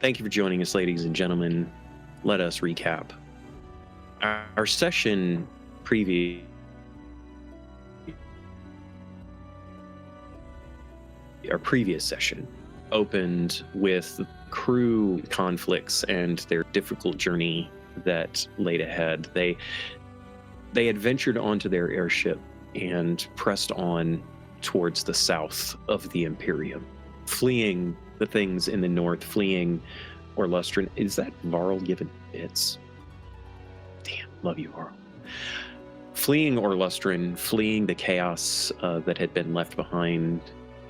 Thank you for joining us, ladies and gentlemen. Let us recap. Our session previous, our previous session opened with crew conflicts and their difficult journey that laid ahead. They had ventured onto their airship and pressed on towards the south of the Imperium, fleeing the things in the north, fleeing Orlustran. Is that Varl given bits? Damn, love you, Varl. Fleeing Orlustran, fleeing the chaos that had been left behind,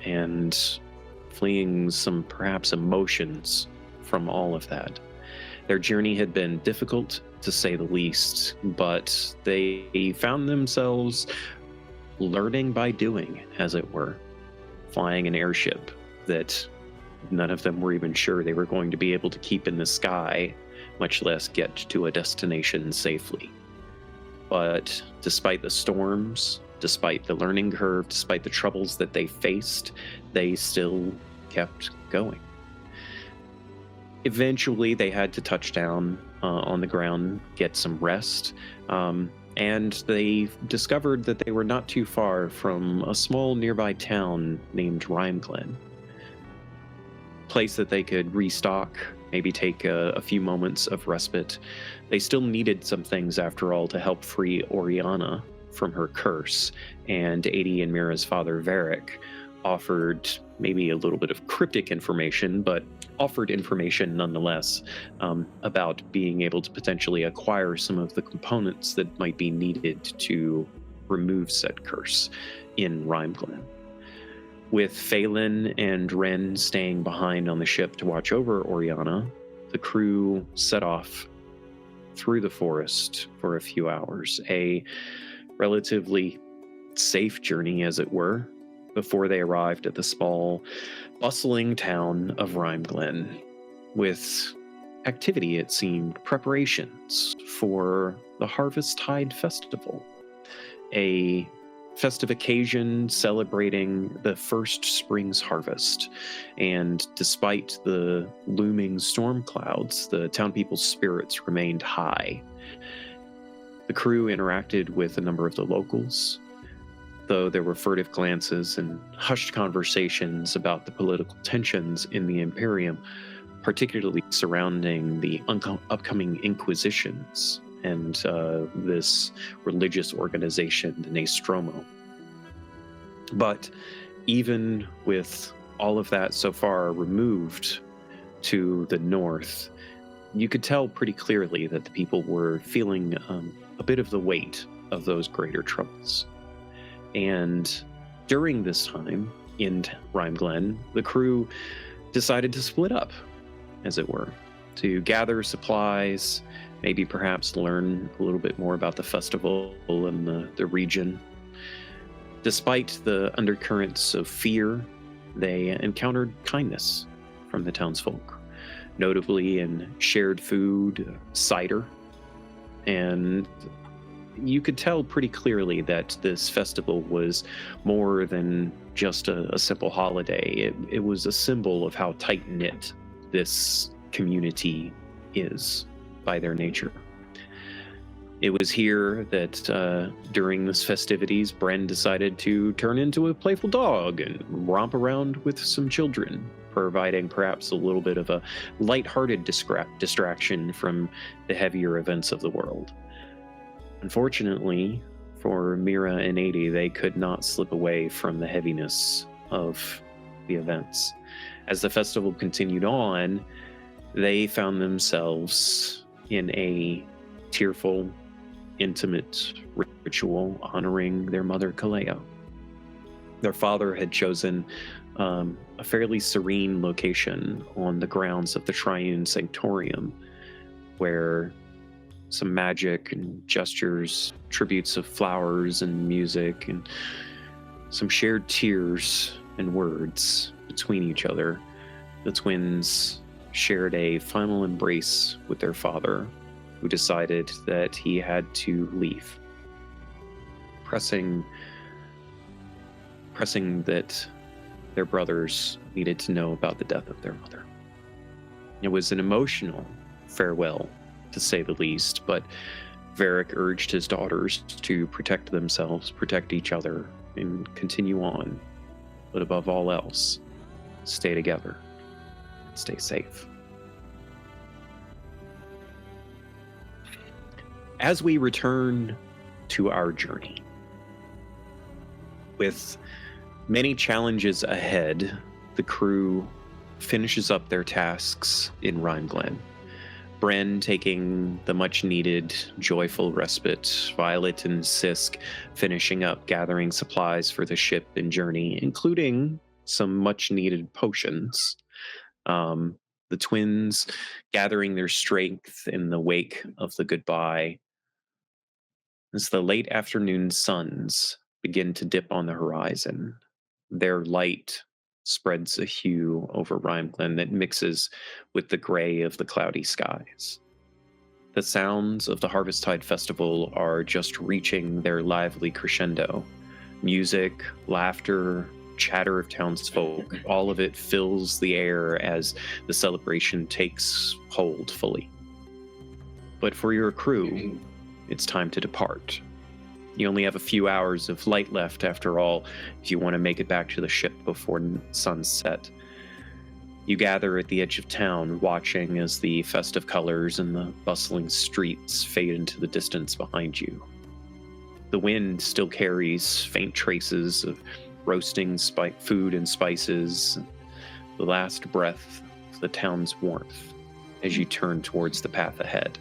and fleeing some perhaps emotions from all of that. Their journey had been difficult, to say the least, but they found themselves learning by doing, as it were, flying an airship that none of them were even sure they were going to be able to keep in the sky, much less get to a destination safely. But despite the storms, despite the learning curve, despite the troubles that they faced, they still kept going. Eventually, they had to touch down on the ground, get some rest, and they discovered that they were not too far from a small nearby town named Rhymeglen. Place that they could restock, maybe take a few moments of respite. They still needed some things, after all, to help free Oriana from her curse, and Adi and Mira's father, Varric, offered maybe a little bit of cryptic information, but offered information nonetheless about being able to potentially acquire some of the components that might be needed to remove said curse in Rhymeglen. With Phelan and Ren staying behind on the ship to watch over Oriana, the crew set off through the forest for a few hours, a relatively safe journey, as it were, before they arrived at the small, bustling town of Rhymeglen, with activity, it seemed, preparations for the Harvest-Tide Festival, a festive occasion celebrating the first spring's harvest. And despite the looming storm clouds, the town people's spirits remained high. The crew interacted with a number of the locals, though there were furtive glances and hushed conversations about the political tensions in the Imperium, particularly surrounding the upcoming Inquisitions and this religious organization, the Nostromo. But even with all of that so far removed to the north, you could tell pretty clearly that the people were feeling a bit of the weight of those greater troubles. And during this time in Rhymeglen, the crew decided to split up, as it were, to gather supplies, maybe perhaps learn a little bit more about the festival and the region. Despite the undercurrents of fear, they encountered kindness from the townsfolk, notably in shared food, cider, and you could tell pretty clearly that this festival was more than just a simple holiday. It was a symbol of how tight-knit this community is by their nature. It was here that during this festivities, Bren decided to turn into a playful dog and romp around with some children, providing perhaps a little bit of a lighthearted distraction from the heavier events of the world. Unfortunately, for Mira and Adi, they could not slip away from the heaviness of the events. As the festival continued on, they found themselves in a tearful, intimate ritual honoring their mother, Kaleo. Their father had chosen a fairly serene location on the grounds of the Triune Sanctorium, where some magic and gestures, tributes of flowers and music, and some shared tears and words between each other. The twins shared a final embrace with their father, who decided that he had to leave, pressing that their brothers needed to know about the death of their mother. It was an emotional farewell, to say the least, but Varric urged his daughters to protect themselves, protect each other, and continue on. But above all else, stay together. Stay safe. As we return to our journey, with many challenges ahead, the crew finishes up their tasks in Rhymeglen. Bren taking the much-needed, joyful respite. Violet and Sisk finishing up gathering supplies for the ship and journey, including some much-needed potions. The twins gathering their strength in the wake of the goodbye. As the late afternoon suns begin to dip on the horizon, their light spreads a hue over Rhymeglen that mixes with the gray of the cloudy skies. The sounds of the Harvesttide Festival are just reaching their lively crescendo. Music, laughter, chatter of townsfolk, all of it fills the air as the celebration takes hold fully. But for your crew, it's time to depart. You only have a few hours of light left, after all, if you want to make it back to the ship before sunset. You gather at the edge of town, watching as the festive colors and the bustling streets fade into the distance behind you. The wind still carries faint traces of roasting food and spices, the last breath of the town's warmth as you turn towards the path ahead.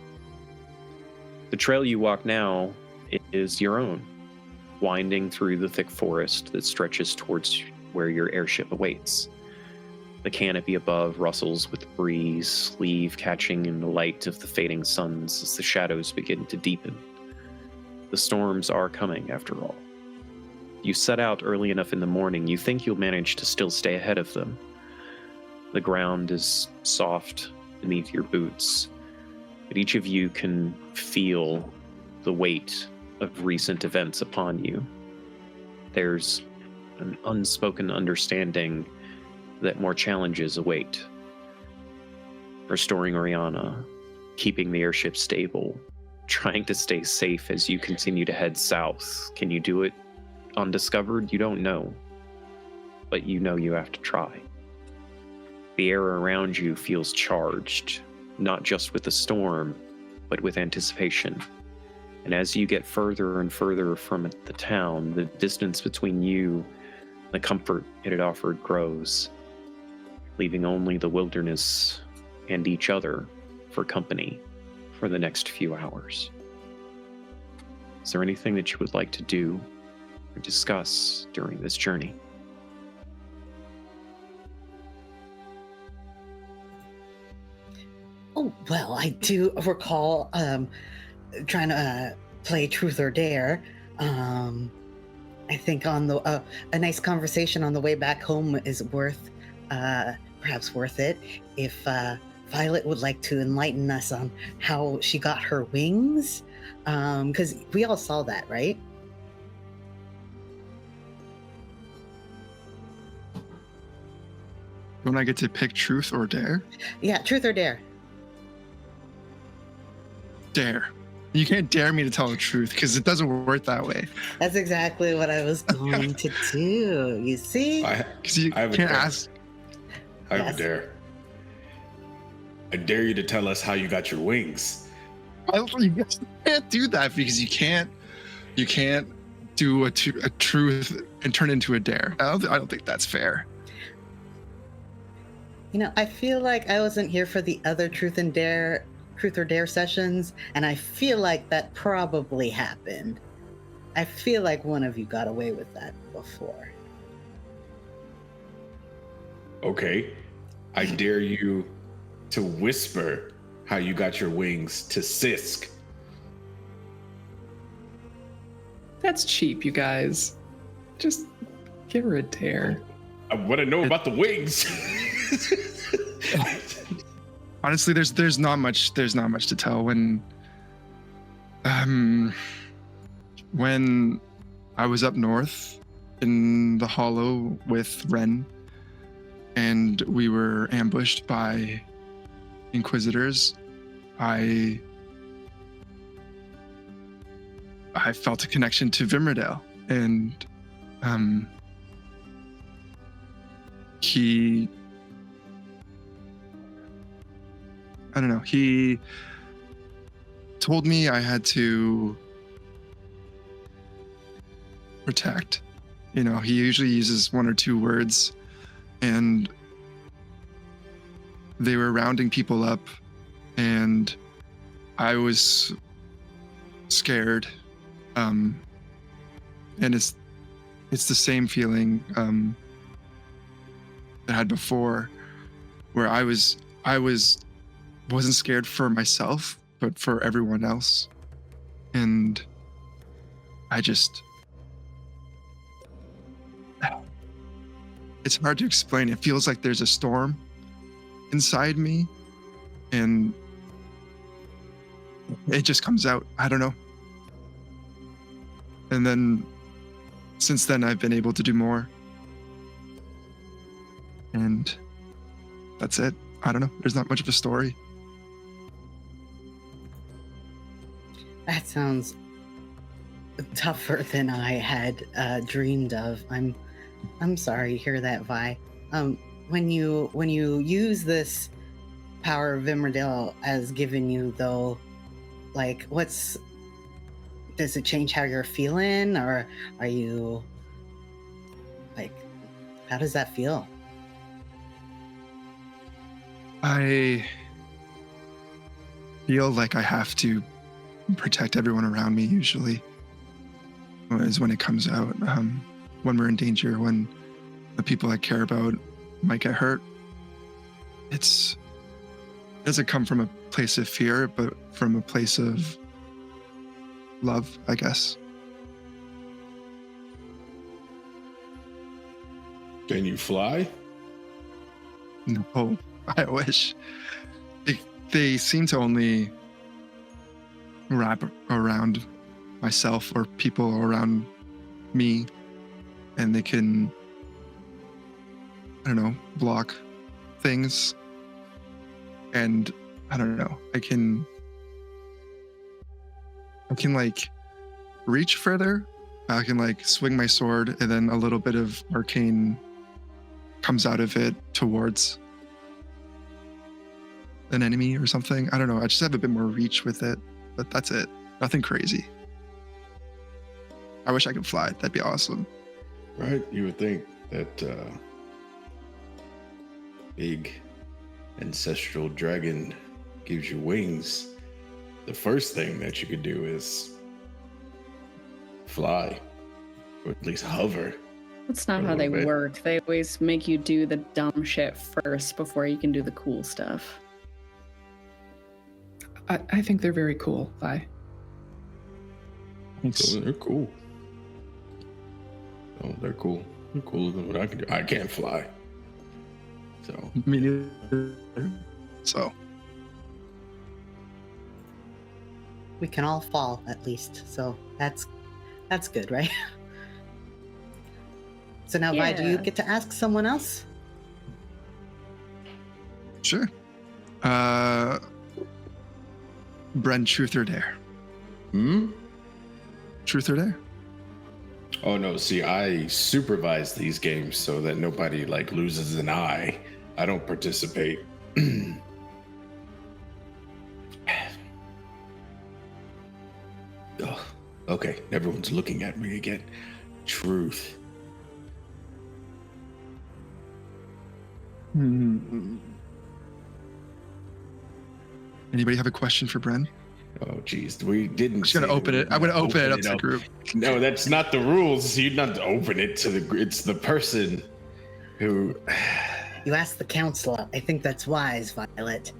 The trail you walk now is your own, winding through the thick forest that stretches towards where your airship awaits. The canopy above rustles with the breeze, leaf catching in the light of the fading suns as the shadows begin to deepen. The storms are coming, after all. You set out early enough in the morning, you think you'll manage to still stay ahead of them. The ground is soft beneath your boots, but each of you can feel the weight of recent events upon you. There's an unspoken understanding that more challenges await. Restoring Oriana, keeping the airship stable, trying to stay safe as you continue to head south. Can you do it undiscovered? You don't know, but you know you have to try. The air around you feels charged, not just with the storm, but with anticipation. And as you get further and further from the town, the distance between you, the comfort it had offered grows, leaving only the wilderness and each other for company for the next few hours. Is there anything that you would like to do or discuss during this journey? Oh, well, I do recall trying to play Truth or Dare. I think on the a nice conversation on the way back home is perhaps worth it. If Violet would like to enlighten us on how she got her wings, because we all saw that, right? Don't I get to pick Truth or Dare? Yeah, Truth or Dare. Dare. You can't dare me to tell the truth because it doesn't work that way. That's exactly what I was going to do. You see? Because you can't ask. I have a dare. I dare you to tell us how you got your wings. You can't do that because you can't do a truth and turn into a dare. I don't think that's fair. You know, I feel like I wasn't here for the other Truth or Dare sessions, and I feel like that probably happened. I feel like one of you got away with that before. Okay. I dare you to whisper how you got your wings to Sisk. That's cheap, you guys. Just give her a dare. I want to know about the wings. Honestly, there's not much to tell. When I was up north in the hollow with Ren, and we were ambushed by Inquisitors, I felt a connection to Vimerdale, and he told me I had to protect. He usually uses one or two words, and they were rounding people up, and I was scared. And it's the same feeling that I had before, where I wasn't scared for myself, but for everyone else. And it's hard to explain. It feels like there's a storm inside me, and it just comes out. I don't know. And then since then, I've been able to do more. And that's it. I don't know. There's not much of a story. That sounds tougher than I had dreamed of. I'm sorry to hear that, Vi. When you use this power Vimerdale has given you, though, like, does it change how you're feeling, or are you like, how does that feel? I feel like I have to protect everyone around me, usually, is when it comes out. When we're in danger, when the people I care about might get hurt. It doesn't come from a place of fear, but from a place of love, I guess. Can you fly? No, I wish. They seem to only wrap around myself or people around me, and they can, I don't know, block things. And I don't know, I can like reach further. I can like swing my sword, and then a little bit of arcane comes out of it towards an enemy or something. I don't know. I just have a bit more reach with it, but that's it. Nothing crazy. I wish I could fly. That'd be awesome. Right? You would think that big ancestral dragon gives you wings. The first thing that you could do is fly, or at least hover. That's not A how they little bit. work. They always make you do the dumb shit first before you can do the cool stuff. I think they're very cool, Vi. So they're cool. Oh, they're cool. They're cooler than what I can do. I can't fly. So Me neither. So We can all fall, at least. So that's good, right? So now, Vi, do you Yeah. get to ask someone else? sure. Bren, truth or dare? Truth or dare? Oh no, see, I supervise these games so that nobody like loses an eye. I don't participate. Oh, okay, everyone's looking at me again. Truth. Anybody have a question for Bren? Oh geez, we didn't. I'm just gonna say open we it. I'm gonna open it up to the up. group. No, that's not the rules. You'd not open it to the. It's the person who. You asked the counselor. I think that's wise, Violet.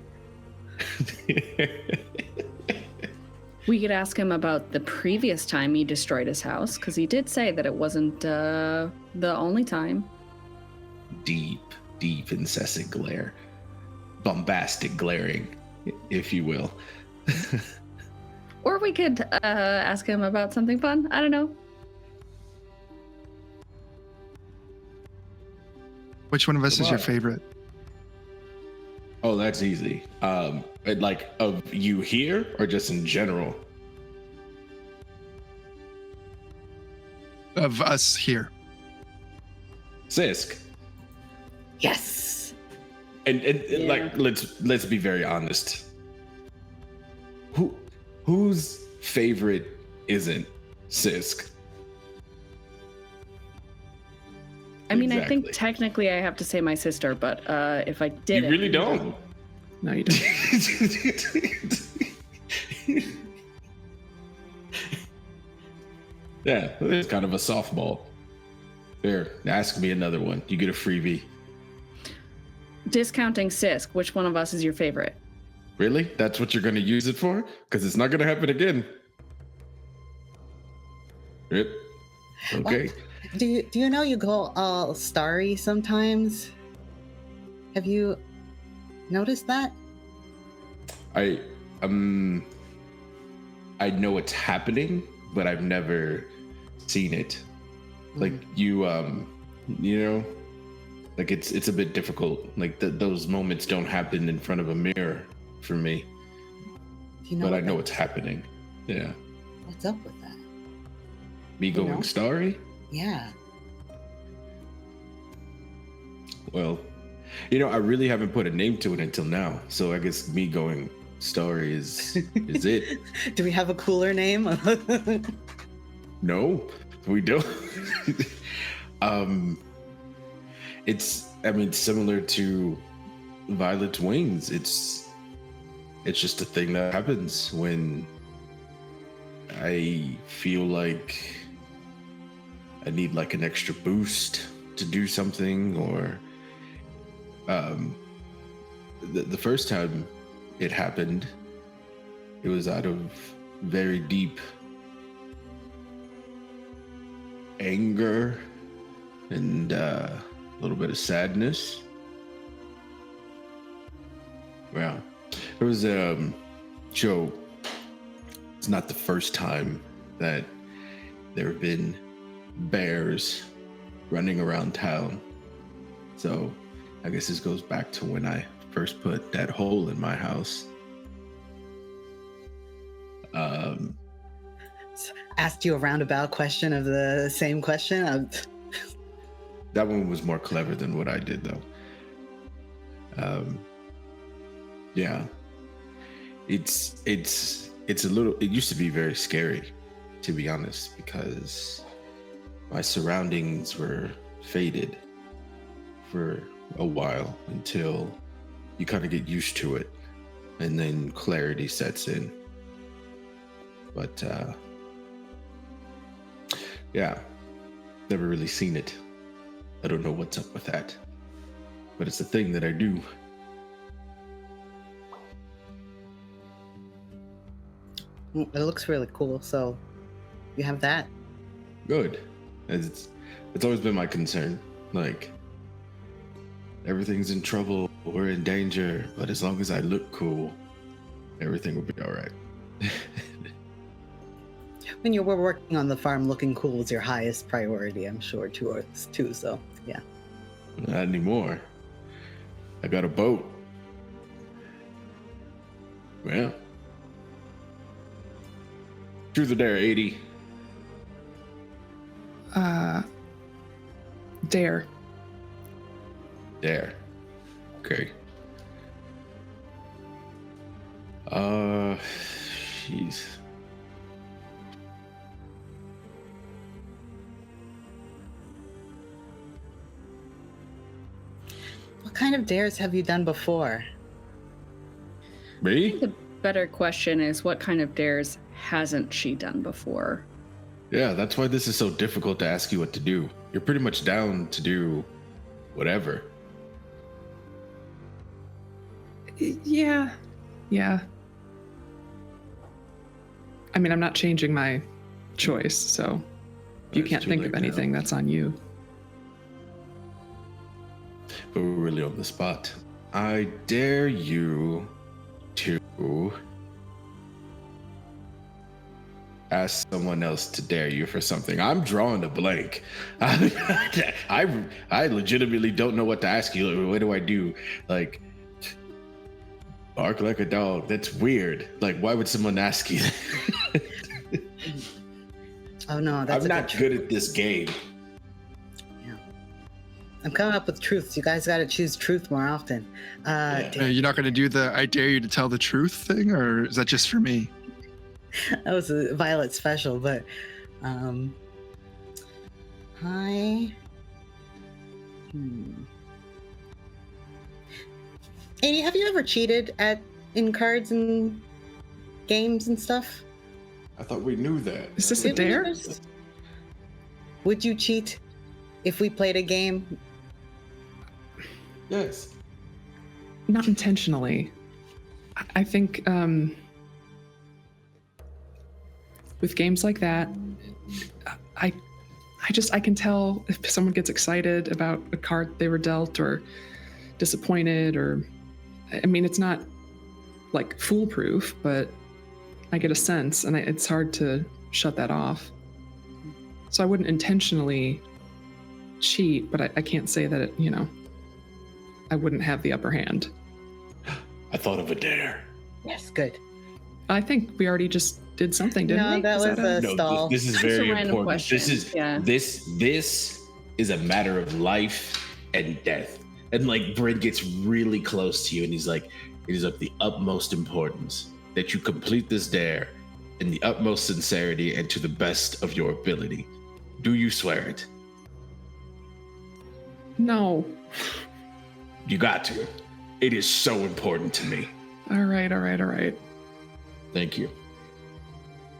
We could ask him about the previous time he destroyed his house, because he did say that it wasn't the only time. Deep, incessant glare, bombastic glaring, if you will. Or we could ask him about something fun. I don't know. Which one of us is your Wow. favorite? Oh, that's easy. Like of you here or just in general? Of us here. Sisk. Yes. And Yeah. like let's be very honest. Whose favorite isn't Sisk? I mean, I think Exactly. technically I have to say my sister, but if I did You really don't. No, you don't. Yeah, it's kind of a softball. There, ask me another one. You get a freebie. Discounting Sisk, which one of us is your favorite? Really? That's what you're going to use it for? Because it's not going to happen again. Yep. Okay. Do you know you go all starry sometimes? Have you noticed that? I know it's happening, but I've never seen it. Like you know, like it's a bit difficult. Like those moments don't happen in front of a mirror for me. Do you know But I what know that- it's happening. Yeah. What's up with that? Me going know? starry? Yeah. Well, you know, I really haven't put a name to it until now. So I guess me going starry is it. Do we have a cooler name? No, we don't. It's similar to Violet's wings. It's just a thing that happens when I feel like I need like an extra boost to do something, or the first time it happened, it was out of very deep anger and a little bit of sadness. Well, it was Joe. It's not the first time that there have been bears running around town. So I guess this goes back to when I first put that hole in my house. Asked you a roundabout question of the same question. That one was more clever than what I did, though. Yeah, it's a little. It used to be very scary, to be honest, because my surroundings were faded for a while until you kind of get used to it, and then clarity sets in. But yeah, never really seen it. I don't know what's up with that, but it's a thing that I do. It looks really cool. So you have that. Good. It's always been my concern. Like, everything's in trouble, we're in danger, but as long as I look cool, everything will be all right. When you were working on the farm, looking cool was your highest priority, I'm sure, too. So yeah. Not anymore. I got a boat. Well, truth or dare, 80. Dare. Dare. Okay. Jeez. What kind of dares have you done before? Me? The better question is, what kind of dares hasn't she done before? Yeah, that's why this is so difficult to ask you what to do. You're pretty much down to do whatever. Yeah. I mean, I'm not changing my choice, so if you It's can't too think late of now. anything, that's on you. But we're really on the spot. I dare you to ask someone else to dare you for something. I'm drawing a blank. I legitimately don't know what to ask you. Like, what do I do? Like, Bark like a dog. That's weird. Like, why would someone ask you that? Oh no, that's I'm not good at this game. Yeah. I'm coming up with truths. You guys got to choose truth more often. You're not going to do the "I dare you to tell the truth" thing, or is that just for me? That was a Violet special, but Amy, have you ever cheated in cards and games and stuff? I thought we knew that. Is this a Did we dare? know this? Would you cheat if we played a game? Yes. Not intentionally. I think with games like that, I can tell if someone gets excited about a card they were dealt or disappointed, or I mean, it's not like foolproof, but I get a sense, and it's hard to shut that off. So I wouldn't intentionally cheat, but I can't say that I wouldn't have the upper hand. I thought of a dare. Yes, good. I think we already just did something, didn't No, we? that Is was a- a No, stall. this is That's a very random important. question. This is Yeah. this is a matter of life and death. And like Bryn gets really close to you, and he's like, "It is of the utmost importance that you complete this dare in the utmost sincerity and to the best of your ability. Do you swear it? No. You got to. It is so important to me. All right. Thank you.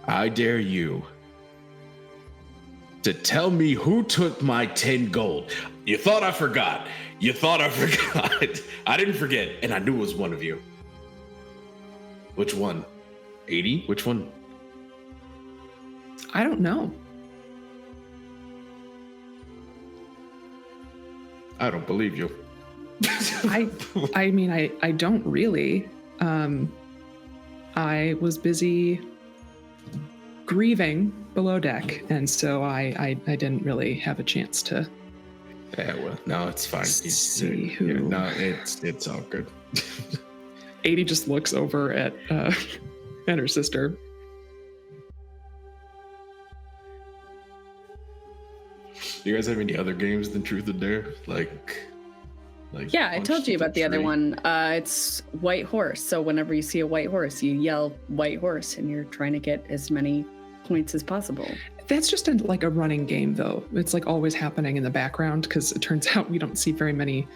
I dare you to tell me who took my 10 gold. You thought I forgot. I didn't forget, and I knew it was one of you. Which one? 80? Which one? I don't know. I don't believe you. I mean, I don't really. I was busy grieving below deck, and so I didn't really have a chance to Yeah, well, no, it's fine. see who. No, it's all good. 80 just looks over at her sister. Do you guys have any other games than Truth or Dare? Like Yeah, I Punch told you to the about the other Tree? one. It's white horse. So whenever you see a white horse, you yell white horse, and you're trying to get as many points as possible. That's just like a running game, though. It's like always happening in the background because it turns out we don't see very many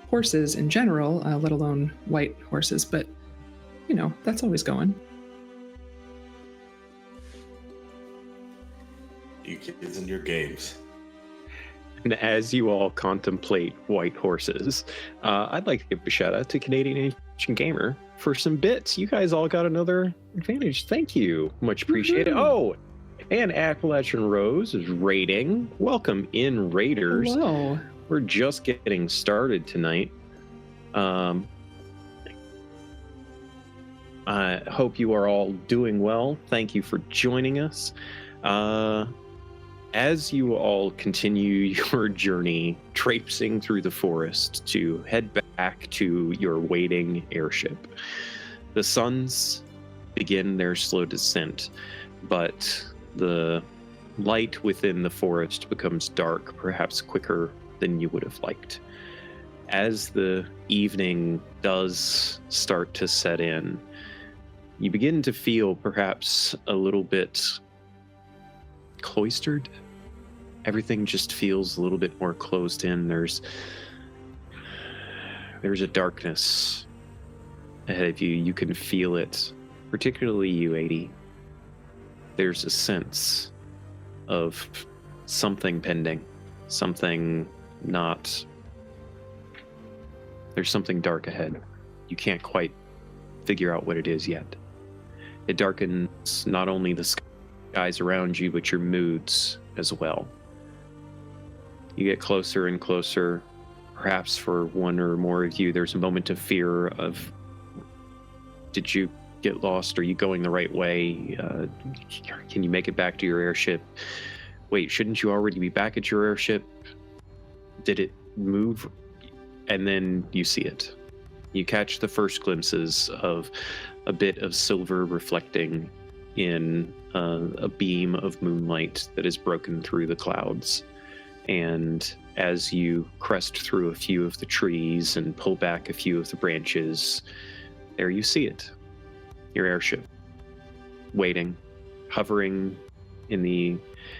horses in general, let alone white horses. But that's always going. You kids and your games. And as you all contemplate white horses, I'd like to give a shout out to Canadian Ancient Gamer for some bits. You guys all got another advantage. Thank you. Much appreciated. Woohoo. Oh, and Appalachian Rose is raiding. Welcome in, Raiders. Hello. We're just getting started tonight. I hope you are all doing well. Thank you for joining us. As you all continue your journey, traipsing through the forest to head back to your waiting airship, the suns begin their slow descent, but the light within the forest becomes dark, perhaps quicker than you would have liked. As the evening does start to set in, you begin to feel perhaps a little bit cloistered. Everything just feels a little bit more closed in. There's a darkness ahead of you. You can feel it, particularly you, 80. There's a sense of something pending, something not. There's something dark ahead. You can't quite figure out what it is yet. It darkens not only the skies around you, but your moods as well. You get closer and closer. Perhaps for one or more of you, there's a moment of fear of, did you get lost? Are you going the right way? Can you make it back to your airship? Wait, shouldn't you already be back at your airship? Did it move? And then you see it. You catch the first glimpses of a bit of silver reflecting in a beam of moonlight that is broken through the clouds. And as you crest through a few of the trees and pull back a few of the branches, there you see it. Your airship, waiting, hovering in the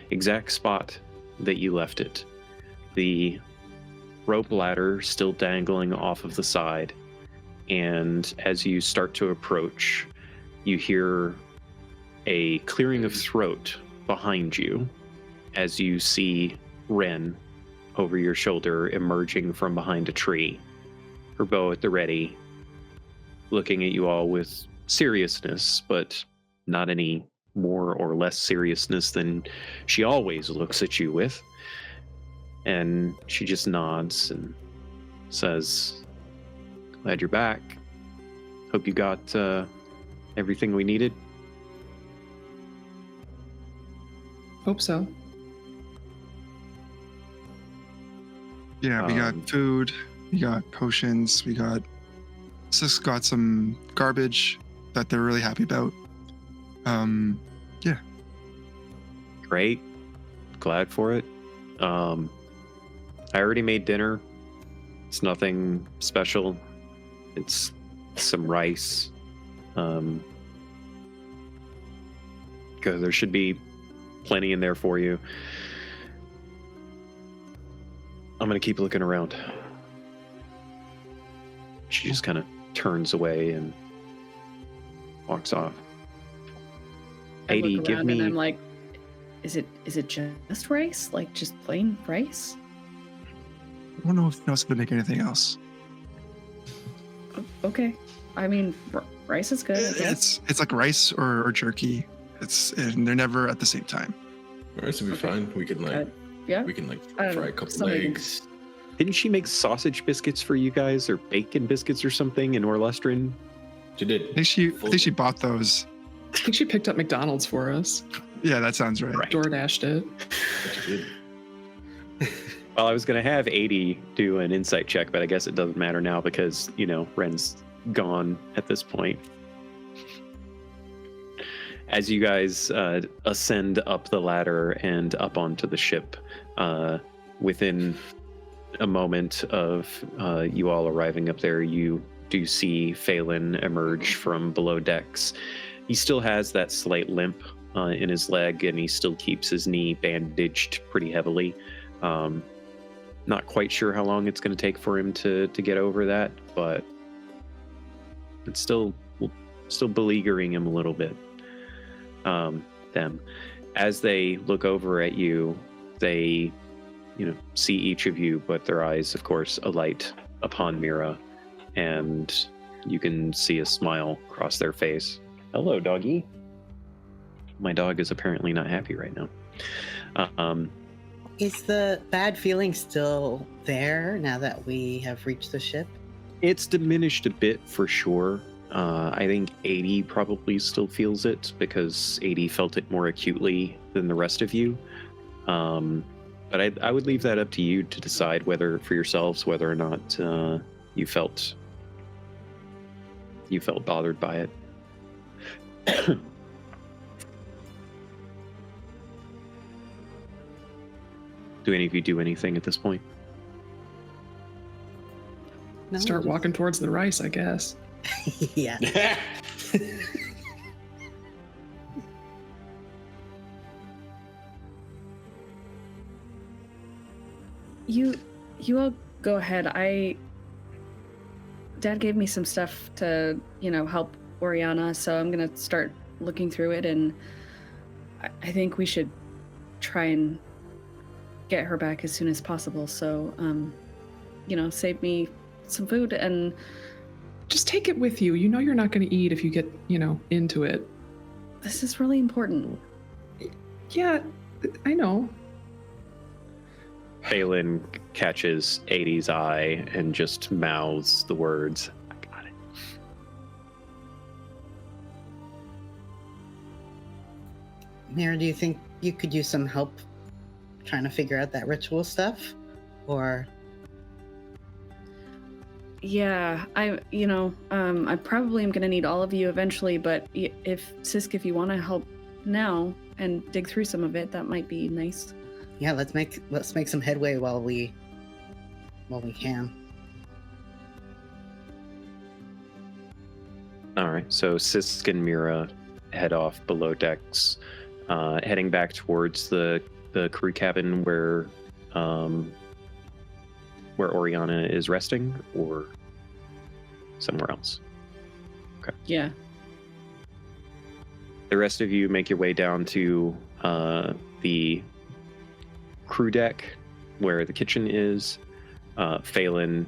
exact spot that you left it. The rope ladder still dangling off of the side. And as you start to approach, you hear a clearing of throat behind you as you see Ren over your shoulder emerging from behind a tree, her bow at the ready, looking at you all with seriousness, but not any more or less seriousness than she always looks at you with. And she just nods and says, "Glad you're back. Hope you got everything we needed." Hope so. Yeah, we got food, we got potions, we got Sis got some garbage that they're really happy about. Yeah. Great. Glad for it. I already made dinner. It's nothing special. It's some rice. There should be plenty in there for you. I'm gonna keep looking around. She just kind of turns away and walks off. I 80, look give around me. and I'm like, is it just rice? Like just plain rice? I don't know if he knows how to make anything else. Okay. I mean, rice is good, I guess. It's like rice or jerky. And they're never at the same time. Rice will be fine. We can Yeah. we can I don't fry know. a couple Somebody- eggs. Didn't she make sausage biscuits for you guys, or bacon biscuits or something in Orlestrin? She did. I think she bought those. I think she picked up McDonald's for us. Yeah, that sounds right. Right. DoorDashed it. She did. Well, I was going to have 80 do an insight check, but I guess it doesn't matter now because, Ren's gone at this point. As you guys ascend up the ladder and up onto the ship, within a moment of you all arriving up there, you do see Phelan emerge from below decks. He still has that slight limp in his leg, and he still keeps his knee bandaged pretty heavily. Not quite sure how long it's going to take for him to get over that, but it's still beleaguering him a little bit. Them, as they look over at you, they, see each of you, but their eyes, of course, alight upon Mira, and you can see a smile cross their face. "Hello, doggy." My dog is apparently not happy right now. Is the bad feeling still there now that we have reached the ship? It's diminished a bit for sure. I think 80 probably still feels it because 80 felt it more acutely than the rest of you. But I would leave that up to you to decide whether for yourselves whether or not you felt bothered by it. Do any of you do anything at this point? No? Start walking towards the rice, I guess. Yeah. You all go ahead. Dad gave me some stuff to, help Oriana, so I'm gonna start looking through it, and I think we should try and get her back as soon as possible. So, save me some food and Just take it with you. You know you're not going to eat if you get, into it. this is really important. Yeah, I know. Phelan catches 80's eye and just mouths the words, "I got it." Mira, do you think you could use some help trying to figure out that ritual stuff? Or Yeah, I probably am gonna need all of you eventually, but if you want to help now and dig through some of it, that might be nice. Yeah, let's make some headway while we can. All right, so Sisk and Mira head off below decks, heading back towards the crew cabin where Oriana is resting, or somewhere else. Okay. Yeah. The rest of you make your way down to the crew deck where the kitchen is. Phelan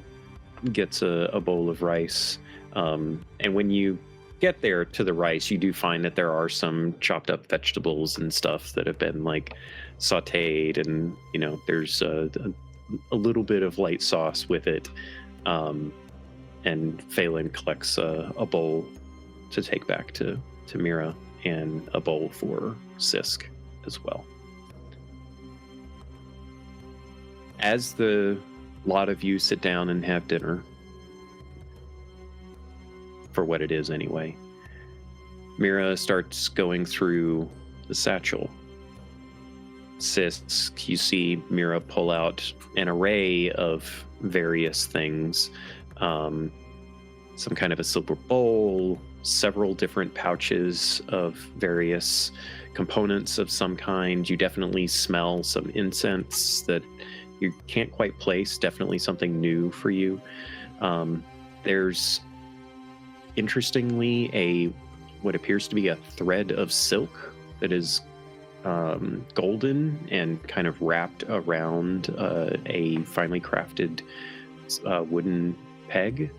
gets a bowl of rice. And when you get there to the rice, you do find that there are some chopped up vegetables and stuff that have been like sauteed, and there's a little bit of light sauce with it. And Phelan collects a bowl to take back to Mira, and a bowl for Sisk as well. As the lot of you sit down and have dinner, for what it is anyway, Mira starts going through the satchel. Sisk, you see Mira pull out an array of various things. Some kind of a silver bowl, several different pouches of various components of some kind. You definitely smell some incense that you can't quite place, definitely something new for you. There's, interestingly, what appears to be a thread of silk that is golden and kind of wrapped around a finely crafted wooden peg.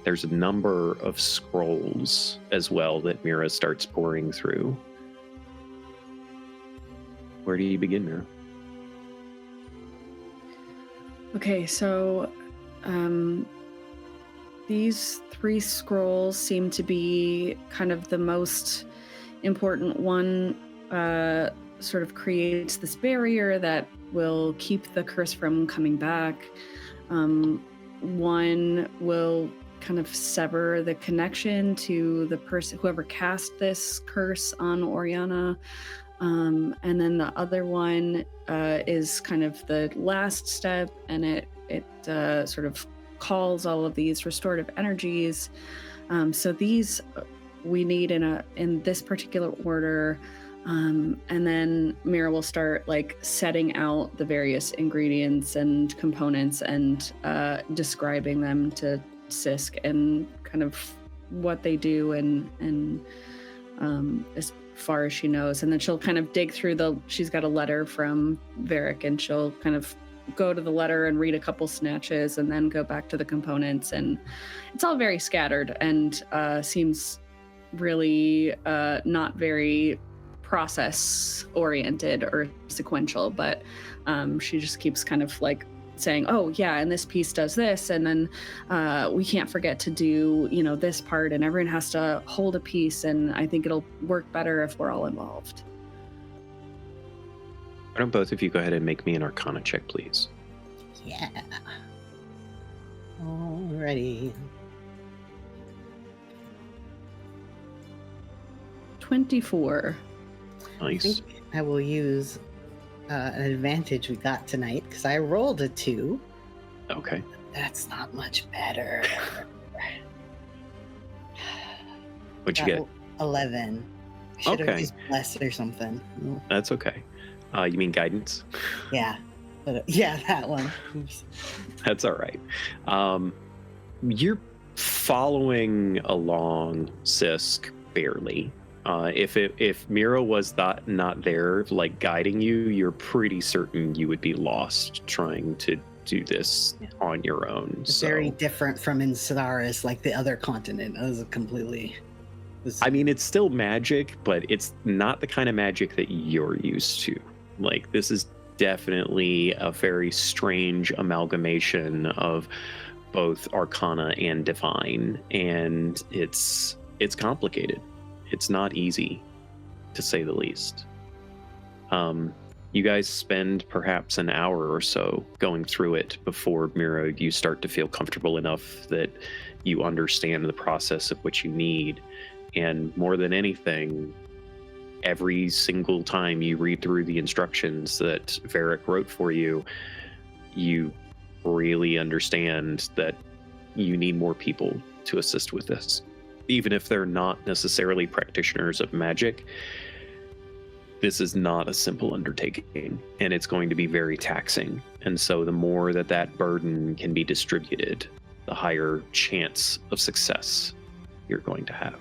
There's a number of scrolls as well that Mira starts pouring through. Where do you begin, Mira? Okay, so these 3 scrolls seem to be kind of the most important. One sort of creates this barrier that will keep the curse from coming back. One will kind of sever the connection to the person, whoever cast this curse on Oriana. And then the other one is kind of the last step, and it sort of calls all of these restorative energies. So these we need in this particular order. And then Mira will start like setting out the various ingredients and components and describing them to Sisk and kind of what they do and as far as she knows. And then she'll kind of dig through she's got a letter from Varric, and she'll kind of go to the letter and read a couple snatches and then go back to the components. And it's all very scattered and seems really not very process oriented or sequential, but she just keeps kind of like saying, oh yeah, and this piece does this, and then we can't forget to do this part, and everyone has to hold a piece, and I think it'll work better if we're all involved. Why don't both of you go ahead and make me an Arcana check, please? Yeah. Alrighty. 24. I Nice. think I will use an advantage we got tonight because I rolled a 2. Okay. That's not much better. What'd you get? 11. Should have Okay. used less or something. That's okay. You mean guidance? Yeah. But, yeah, that one. Oops. That's all right. You're following along, Sisk, barely. If Mira was not there, like guiding you, you're pretty certain you would be lost trying to do this on your own. It's very different from Ysterra, like the other continent. It was completely. I mean, it's still magic, but it's not the kind of magic that you're used to. Like, this is definitely a very strange amalgamation of both Arcana and Divine, and it's complicated. It's not easy, to say the least. You guys spend perhaps an hour or so going through it before, Mira, you start to feel comfortable enough that you understand the process of what you need. And more than anything, every single time you read through the instructions that Varric wrote for you, you really understand that you need more people to assist with this. Even if they're not necessarily practitioners of magic, this is not a simple undertaking, and it's going to be very taxing. And so the more that burden can be distributed, the higher chance of success you're going to have.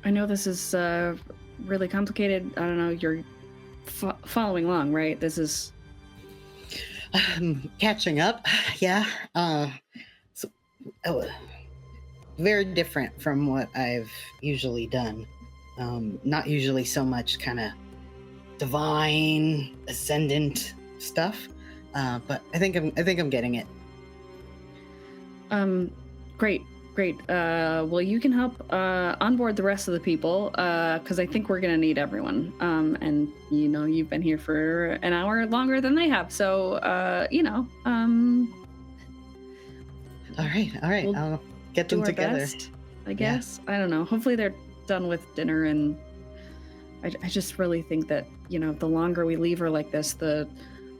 I know this is really complicated. I don't know, you're following along, right? This is... Catching up, yeah. Very different from what I've usually done. Not usually so much kind of divine, ascendant stuff, but I think I'm getting it. Great. Well, you can help onboard the rest of the people, because I think we're gonna need everyone. And you know, you've been here for an hour longer than they have, so All right. We'll I'll get do them our together. best, I guess. I don't know. Hopefully they're done with dinner, and I just really think that, you know, the longer we leave her like this, the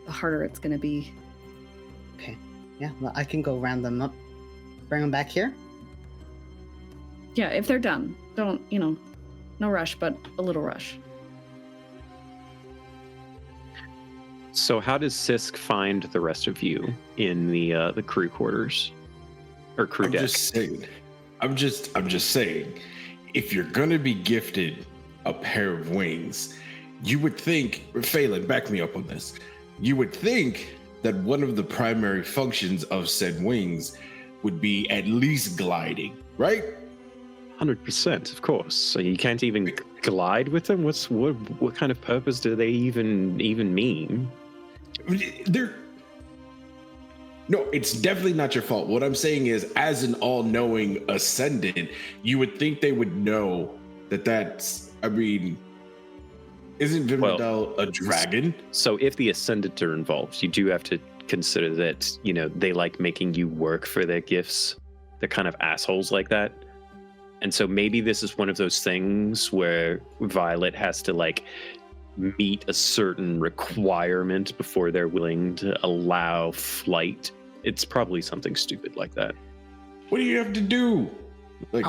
harder it's gonna be. Okay. Yeah. Well, I can go round them up, bring them back here. Yeah, if they're done, don't, you know, no rush, but a little rush. So how does Sisk find the rest of you in the crew quarters or crew deck? I'm just saying, if you're gonna be gifted a pair of wings, you would think, Phelan, back me up on this. You would think that one of the primary functions of said wings would be at least gliding, right? 100%, of course. So you can't even glide with them? What kind of purpose do they even mean? No, it's definitely not your fault. What I'm saying is, as an all-knowing ascendant, you would think they would know that's, I mean, isn't Vimodel a dragon? So if the ascendant are involved, you do have to consider that, you know, they like making you work for their gifts. They're kind of assholes like that. And so maybe this is one of those things where Violet has to like meet a certain requirement before they're willing to allow flight. It's probably something stupid like that. What do you have to do? Like,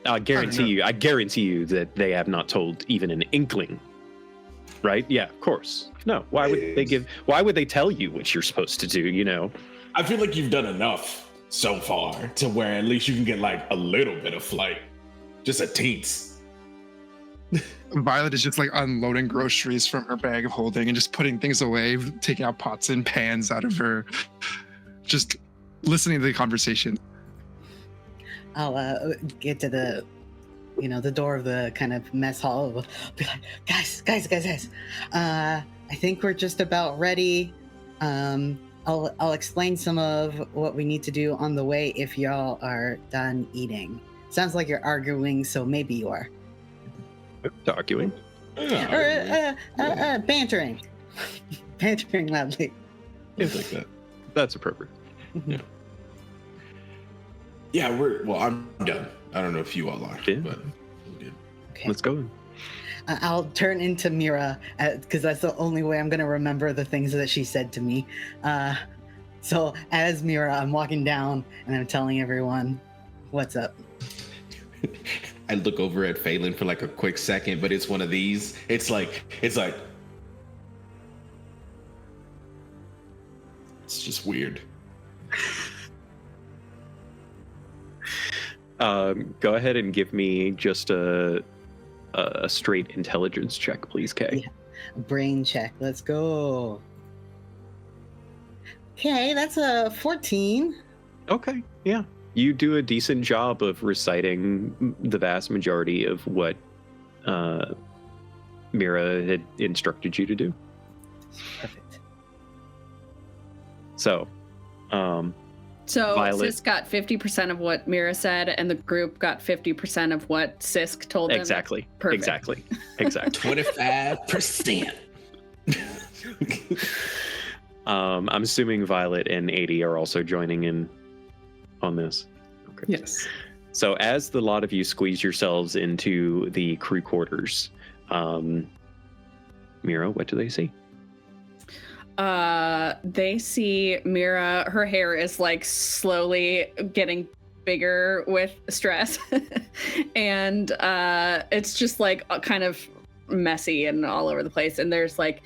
I guarantee you that they have not told even an inkling. Right? Yeah, of course. No. Why would they tell you what you're supposed to do, you know? I feel like you've done enough so far to where at least you can get like a little bit of flight. Just a teens. Violet is just like unloading groceries from her bag of holding and just putting things away, taking out pots and pans out of her, just listening to the conversation. I'll get to the, you know, the door of the kind of mess hall. I'll be like, guys. I think we're just about ready. I'll explain some of what we need to do on the way if y'all are done eating. Sounds like you're arguing, so maybe you are. Arguing? Or bantering. Bantering loudly. Things like that. That's appropriate. Yeah, I'm done. I don't know if you all are, Yeah. but we're good. Okay. Let's go. I'll turn into Mira because that's the only way I'm going to remember the things that she said to me. So as Mira, I'm walking down and I'm telling everyone what's up. I look over at Phelan for like a quick second, but it's one of these. It's like it's just weird. Go ahead and give me just a straight intelligence check, please, Kay. Yeah. Brain check. Let's go. Okay, that's a 14. Okay, yeah. You do a decent job of reciting the vast majority of what Mira had instructed you to do. Perfect. So, So Violet- Sisk got 50% of what Mira said, and the group got 50% of what Sisk told them. Exactly. Perfect. Exactly. Exactly. 25%. I'm assuming Violet and 80 are also joining in on this. Okay. Yes. So as the lot of you squeeze yourselves into the crew quarters, Mira, what do they see? They see Mira, her hair is like slowly getting bigger with stress. And it's just like kind of messy and all over the place. And there's like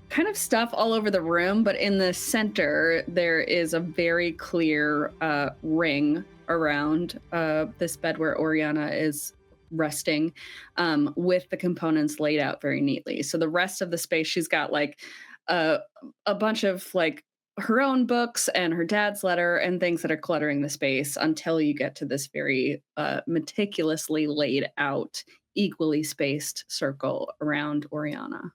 kind of stuff all over the room, but in the center, there is a very clear ring around this bed where Oriana is resting, with the components laid out very neatly. So the rest of the space, she's got like a bunch of like her own books and her dad's letter and things that are cluttering the space until you get to this very meticulously laid out, equally spaced circle around Oriana.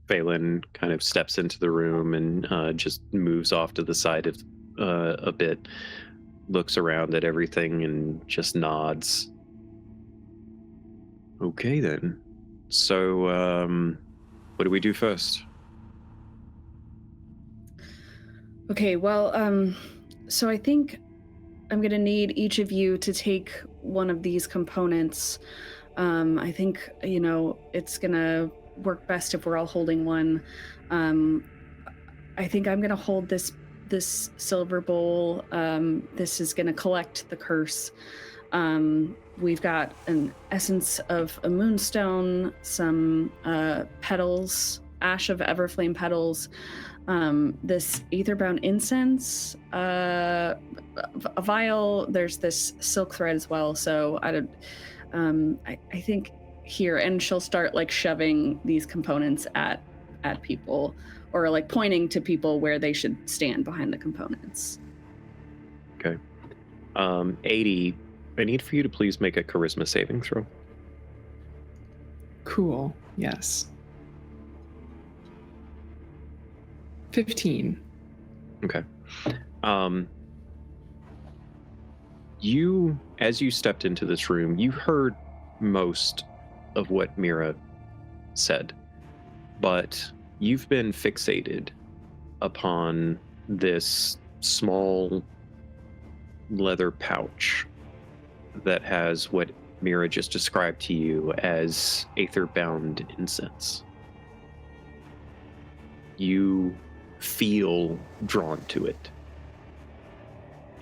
Phelan kind of steps into the room and just moves off to the side of a bit, looks around at everything and just nods. Okay, then. So, what do we do first? Okay, well, so I think I'm going to need each of you to take one of these components. I think, it's going to work best if we're all holding one. I think I'm going to hold this silver bowl. This is going to collect the curse. We've got an essence of a moonstone, some petals, ash of everflame petals, this etherbound incense, a vial. There's this silk thread as well. So I think here, and she'll start like shoving these components at people, or like pointing to people where they should stand behind the components. Okay. 80, I need for you to please make a charisma saving throw. Cool. Yes. 15. Okay. As you stepped into this room, you heard most of what Mira said, but you've been fixated upon this small leather pouch that has what Mira just described to you as aether-bound incense. You feel drawn to it.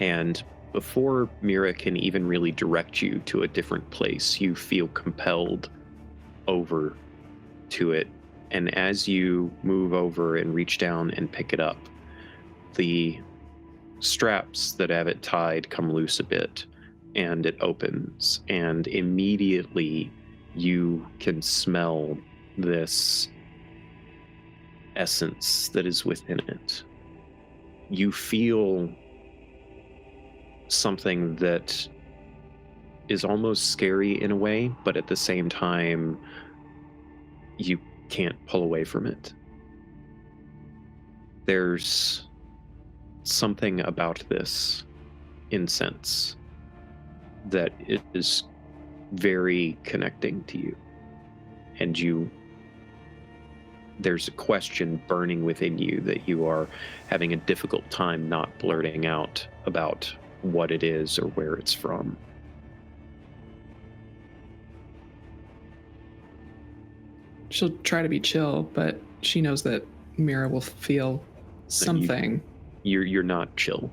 And before Mira can even really direct you to a different place, you feel compelled over to it. And as you move over and reach down and pick it up, the straps that have it tied come loose a bit, and it opens, and immediately you can smell this essence that is within it. You feel something that is almost scary in a way, but at the same time, you can't pull away from it. There's something about this incense that is very connecting to you, and there's a question burning within you that you are having a difficult time not blurting out about what it is or where it's from. She'll try to be chill, but she knows that Mira will feel something. You're not chill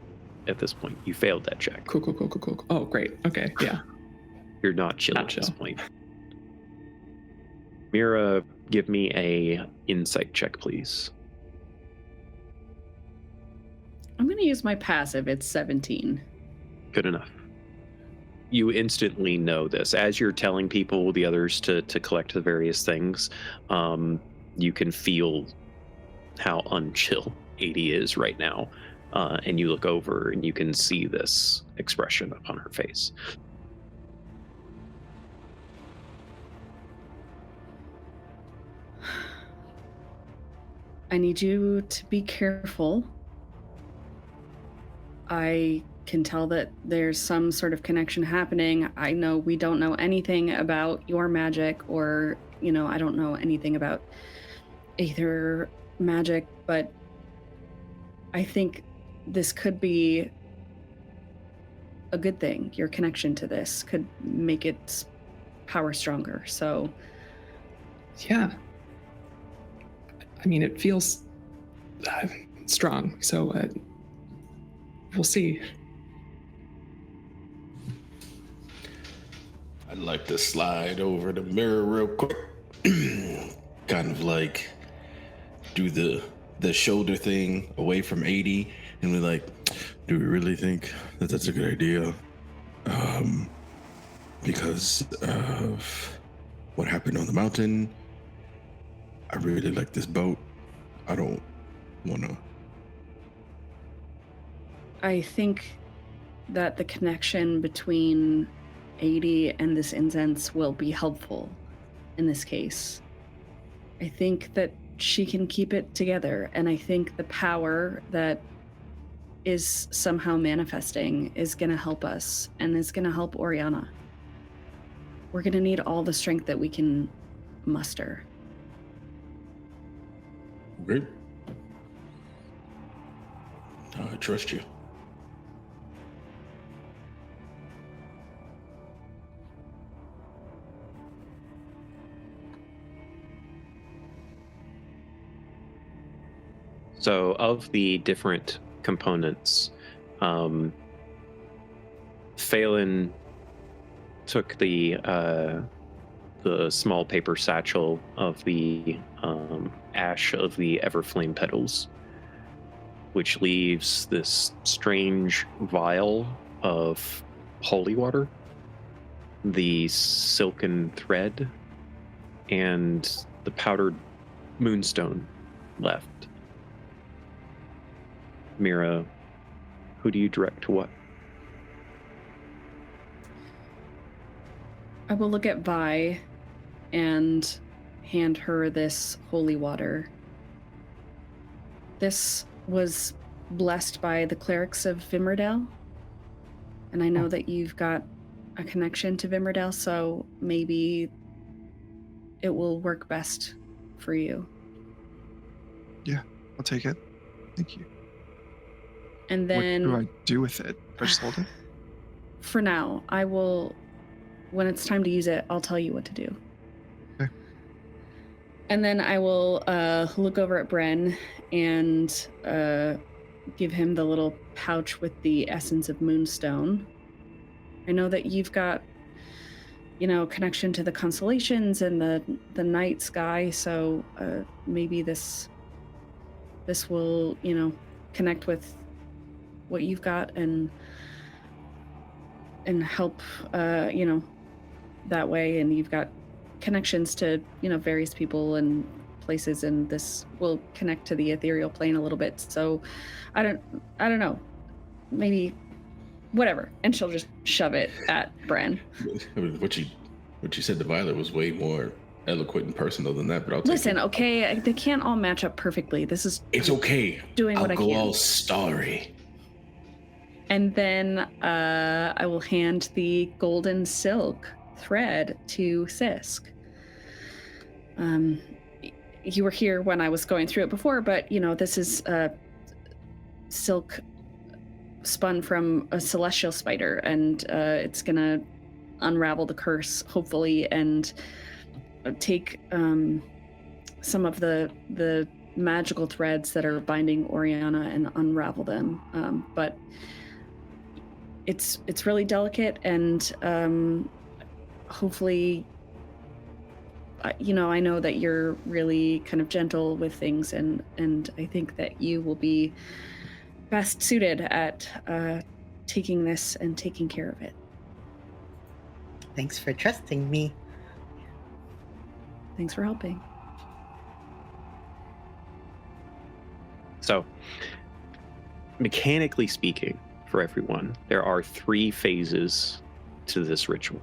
at this point. You failed that check. Cool. Oh, great. Okay, yeah. You're not chill Not at this chill. point. Mira, give me a insight check, please. I'm going to use my passive. It's 17. Good enough. You instantly know this. As you're telling people, the others, to collect the various things, you can feel how unchill 80 is right now. And you look over and you can see this expression upon her face. I need you to be careful. I can tell that there's some sort of connection happening. I know we don't know anything about your magic, or, I don't know anything about Aether magic, but I think this could be a good thing. Your connection to this could make its power stronger. So, Yeah. I mean, it feels strong. So we'll see. I'd like to slide over the mirror real quick. Kind of like do the shoulder thing away from 80 and be like, do we really think that that's a good idea? Because of what happened on the mountain, I really like this boat. I don't want to. I think that the connection between 80 and this incense will be helpful in this case. I think that she can keep it together, and I think the power that is somehow manifesting is going to help us and is going to help Oriana. We're going to need all the strength that we can muster. Okay. I trust you. So, of the different components, Phelan took the small paper satchel of the ash of the Everflame petals, which leaves this strange vial of holy water, the silken thread, and the powdered moonstone left. Mira, who do you direct to what? I will look at Vi and hand her this holy water. This was blessed by the clerics of Vimmerdale, and I know that you've got a connection to Vimmerdale, so maybe it will work best for you. Yeah, I'll take it. Thank you. And then What do I do with it? I just hold it? For now, I will, when it's time to use it, I'll tell you what to do. Okay. And then I will look over at Bren and give him the little pouch with the essence of Moonstone. I know that you've got, connection to the constellations and the night sky, so maybe this will, connect with what you've got and help, that way. And you've got connections to, various people and places, and this will connect to the ethereal plane a little bit. So I don't know, maybe whatever. And she'll just shove it at Bran. I mean, what you said to Violet was way more eloquent and personal than that, but I'll Listen, take it. okay, they can't all match up perfectly. It's okay. Doing what I'll I go can. all starry. And then I will hand the golden silk thread to Sisk. You were here when I was going through it before, but this is silk spun from a celestial spider, and it's gonna unravel the curse, hopefully, and take some of the magical threads that are binding Oriana and unravel them. But it's really delicate, and hopefully, I know that you're really kind of gentle with things, and I think that you will be best suited at taking this and taking care of it. Thanks for trusting me. Thanks for helping. So, mechanically speaking, for everyone, there are 3 phases to this ritual.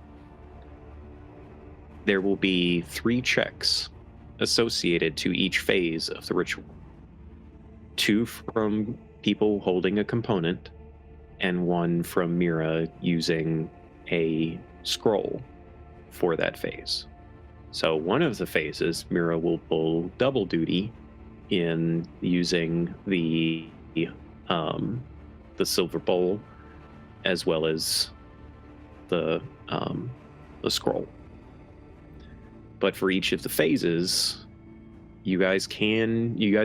There will be 3 checks associated to each phase of the ritual. 2 from people holding a component, and 1 from Mira using a scroll for that phase. So one of the phases, Mira will pull double duty in using the silver bowl as well as the scroll. But for each of the phases, you guys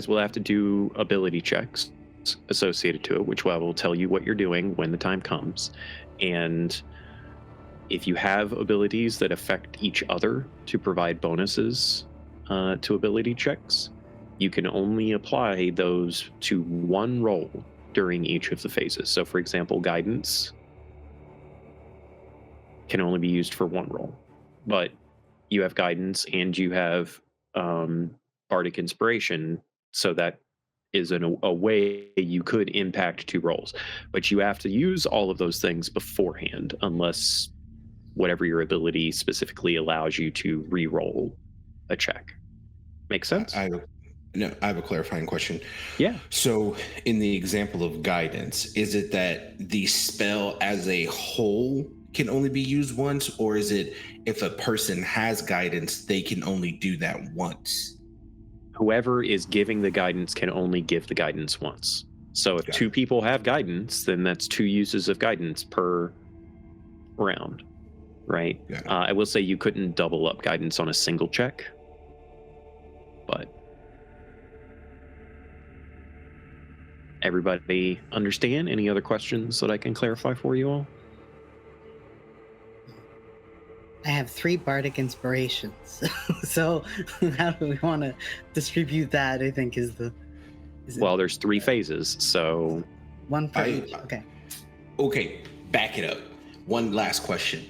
will have to do ability checks associated to it, which will tell you what you're doing when the time comes. And if you have abilities that affect each other to provide bonuses to ability checks, you can only apply those to one roll during each of the phases. So for example, guidance can only be used for one roll, but you have guidance and you have bardic inspiration, so that is a way you could impact 2 rolls, but you have to use all of those things beforehand unless whatever your ability specifically allows you to re-roll a check. Make sense? I have a clarifying question. Yeah. So in the example of guidance, is it that the spell as a whole can only be used once, or is it if a person has guidance, they can only do that once? Whoever is giving the guidance can only give the guidance once. So if 2 people have guidance, then that's 2 uses of guidance per round, right? I will say you couldn't double up guidance on a single check, but everybody understand? Any other questions that I can clarify for you all? I have 3 bardic inspirations. So how do we want to distribute that? I think is it Well, there's 3 phases, so 1 for each. Okay. Okay, back it up. One last question.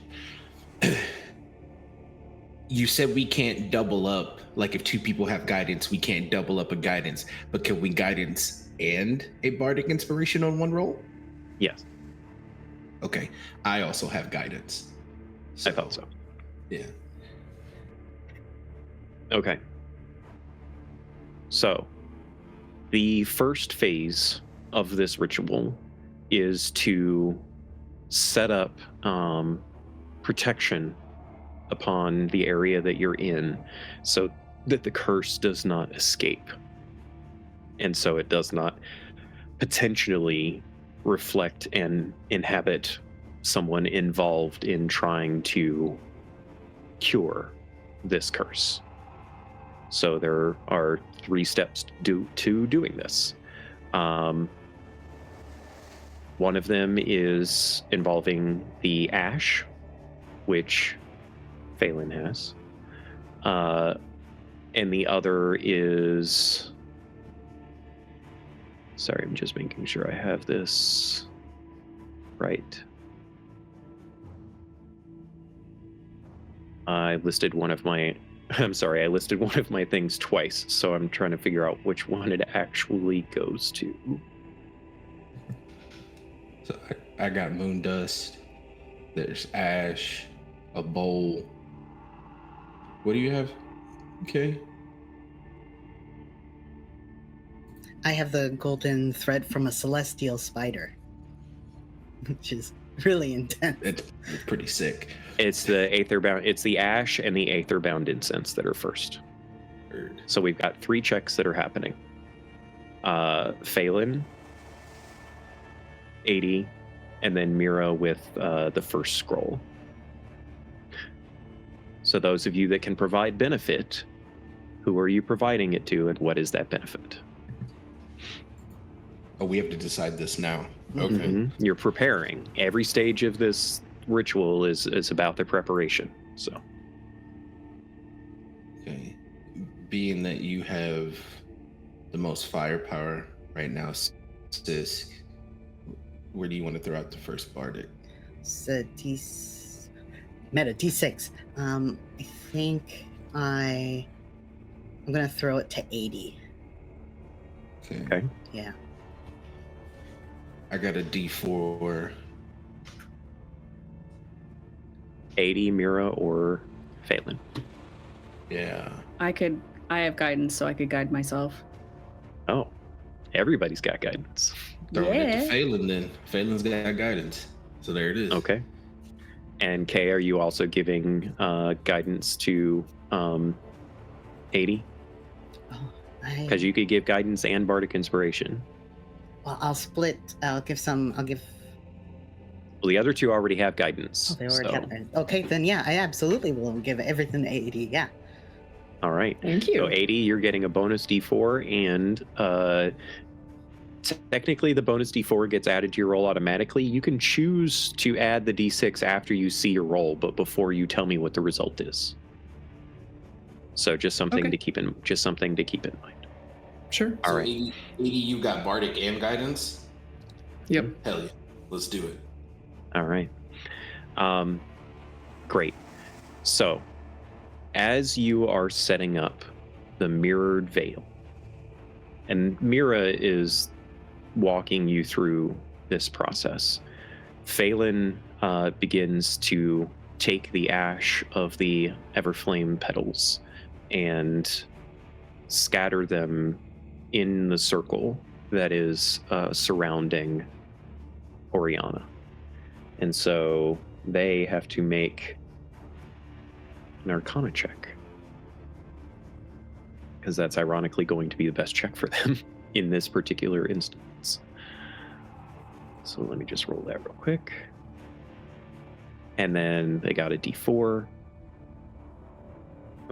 You said we can't double up, like if 2 people have guidance, we can't double up a guidance, but can we guidance and a bardic inspiration on one roll? yes, Okay, I also have guidance. I thought so. Yeah. Okay. So, the first phase of this ritual is to set up protection upon the area that you're in so that the curse does not escape. And so it does not potentially reflect and inhabit someone involved in trying to cure this curse. So there are 3 steps to doing this. One of them is involving the ash, which Phelan has. And the other is... Sorry, I'm just making sure I have this right. I listed one of my things twice, so I'm trying to figure out which one it actually goes to. So I got moon dust. There's ash, a bowl. What do you have? Okay. I have the golden thread from a celestial spider, which is really intense. It's pretty sick. It's the aetherbound. It's the ash and the aetherbound incense that are first. Heard. So we've got 3 checks that are happening. Phelan, 80, and then Mira with the first scroll. So those of you that can provide benefit, who are you providing it to, and what is that benefit? Oh, we have to decide this now. Okay. Mm-hmm. You're preparing. Every stage of this ritual is about the preparation. So. Okay. Being that you have the most firepower right now, Sis, where do you want to throw out the first bardic? Meta D6. I think I'm gonna throw it to 80. Okay. Yeah. I got a D4. 80, Mira, or Phelan. Yeah. I have guidance, so I could guide myself. Oh. Everybody's got guidance. Throwing it to Yeah. Phelan then. Phelan's got guidance. So there it is. Okay. And Kay, are you also giving guidance to 80? Oh, Because you could give guidance and bardic inspiration. well, I'll split. I'll give. Well, the other two already have guidance. Oh, they already so- have it. Okay, then yeah, I absolutely will give everything to 80. Yeah. All right. Thank you. So 80, you're getting a bonus D4, and technically the bonus D4 gets added to your roll automatically. You can choose to add the D6 after you see your roll, but before you tell me what the result is. So just something Okay. to keep in mind. Sure. All So right. 80, you got Bardic and guidance? Yep. Hell yeah. Let's do it. All right. Great. So, as you are setting up the mirrored veil, and Mira is walking you through this process, Phelan begins to take the ash of the Everflame petals and scatter them in the circle that is surrounding Oriana. And so they have to make an Arcana check. Because that's ironically going to be the best check for them in this particular instance. So let me just roll that real quick. And then they got a D4.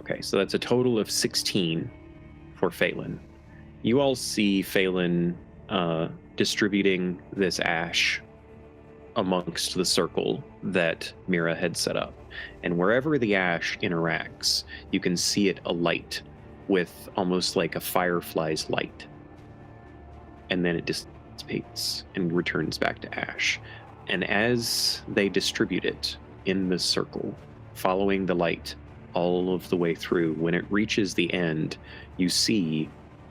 Okay, so that's a total of 16 for Phelan. You all see Phelan distributing this ash amongst the circle that Mira had set up. And wherever the ash interacts, you can see it alight with almost like a firefly's light. And then it dissipates and returns back to ash. And as they distribute it in this circle, following the light all of the way through, when it reaches the end, you see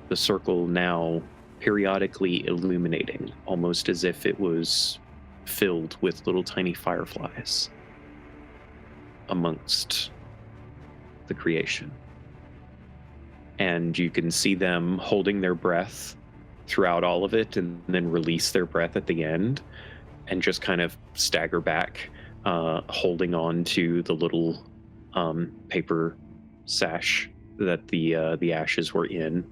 the circle now periodically illuminating, almost as if it was filled with little tiny fireflies amongst the creation. And you can see them holding their breath throughout all of it and then release their breath at the end and just kind of stagger back, holding on to the little paper sash that the ashes were in,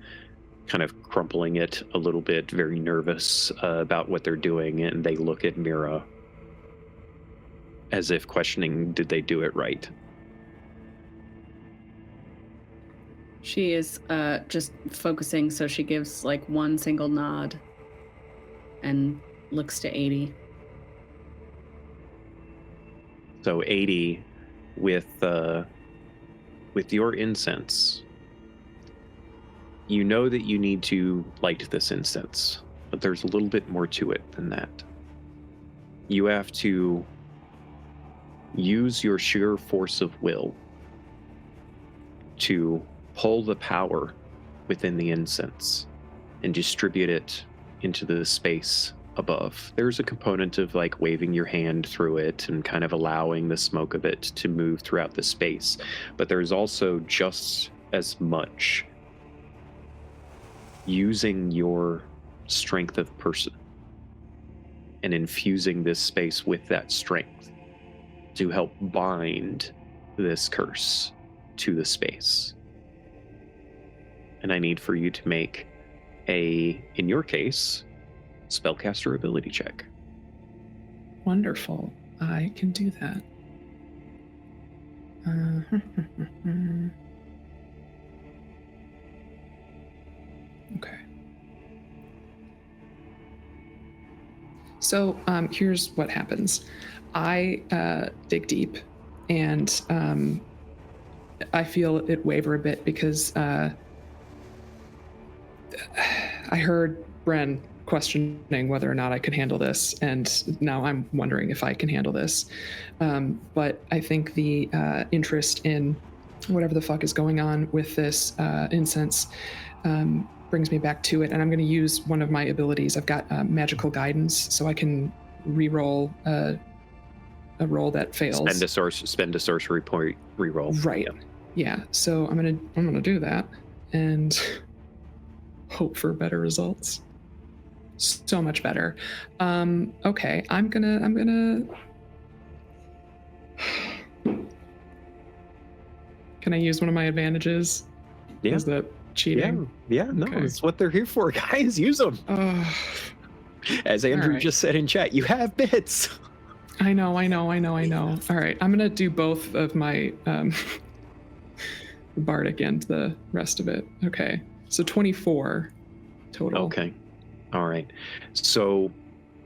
kind of crumpling it a little bit, very nervous about what they're doing. And they look at Mira as if questioning, did they do it right? She is just focusing, so she gives like one single nod and looks to 80. So 80, with your incense, you know that you need to light this incense, but there's a little bit more to it than that. You have to use your sheer force of will to pull the power within the incense and distribute it into the space above. There's a component of like waving your hand through it and kind of allowing the smoke of it to move throughout the space, but there's also just as much using your strength of person and infusing this space with that strength to help bind this curse to the space. And I need for you to make in your case, spellcaster ability check. Wonderful. I can do that. Okay. So here's what happens. I dig deep, and I feel it waver a bit because I heard Bren questioning whether or not I could handle this, and now I'm wondering if I can handle this. But I think the interest in whatever the fuck is going on with this incense brings me back to it, and I'm going to use one of my abilities. I've got magical guidance, so I can re-roll a roll that fails. Spend a sorcery point re-roll. Right. Yeah. So I'm gonna do that and hope for better results. So much better. Okay, I'm gonna. Can I use one of my advantages? Yeah. Is that cheating? Yeah, no, Okay. that's what they're here for, guys. Use them. As Andrew Alright. just said in chat, you have bits. I know. All right, I'm gonna do both of my bardic and the rest of it. Okay, so 24 total. Okay. All right. So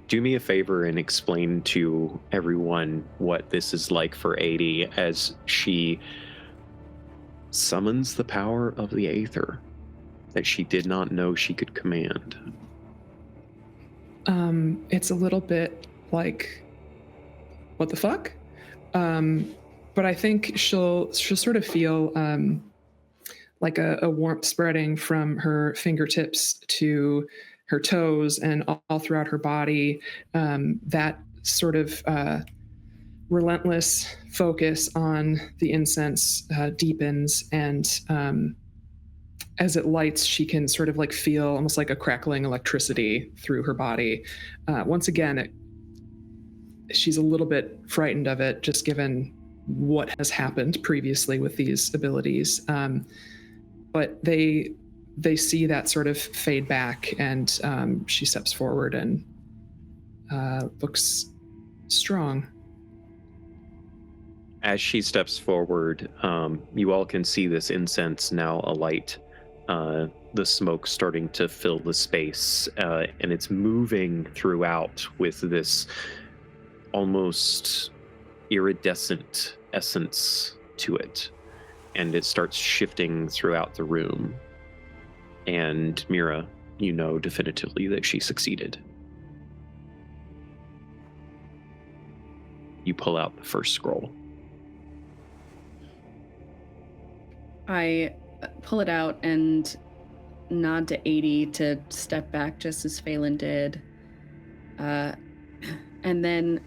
do me a favor and explain to everyone what this is like for 80 as she summons the power of the Aether that she did not know she could command. It's a little bit like, what the fuck? But I think she'll sort of feel like a warmth spreading from her fingertips to her toes and all throughout her body. That sort of relentless focus on the incense deepens, and as it lights, she can sort of like feel almost like a crackling electricity through her body. Once again, she's a little bit frightened of it, just given what has happened previously with these abilities. But they see that sort of fade back, and she steps forward and looks strong. As she steps forward, you all can see this incense now alight. The smoke starting to fill the space, and it's moving throughout with this almost iridescent essence to it, and it starts shifting throughout the room. And Mira, you know definitively that she succeeded. You pull out the first scroll. I pull it out and nod to 80 to step back just as Phelan did. And then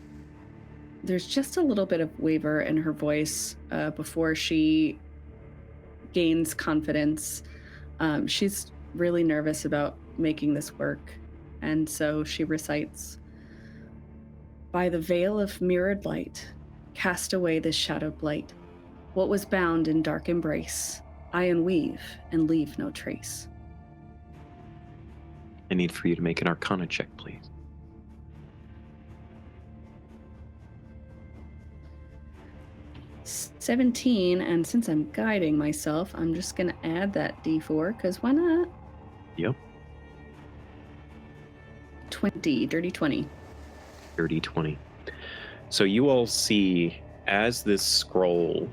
there's just a little bit of waver in her voice before she gains confidence. She's really nervous about making this work, and so she recites, "By the veil of mirrored light, cast away this shadowed blight. What was bound in dark embrace, I unweave and leave no trace." I need for you to make an Arcana check, please. 17, and since I'm guiding myself, I'm just gonna add that D4, because why not? Yep. 20, dirty 20. Dirty 20. So you all see as this scroll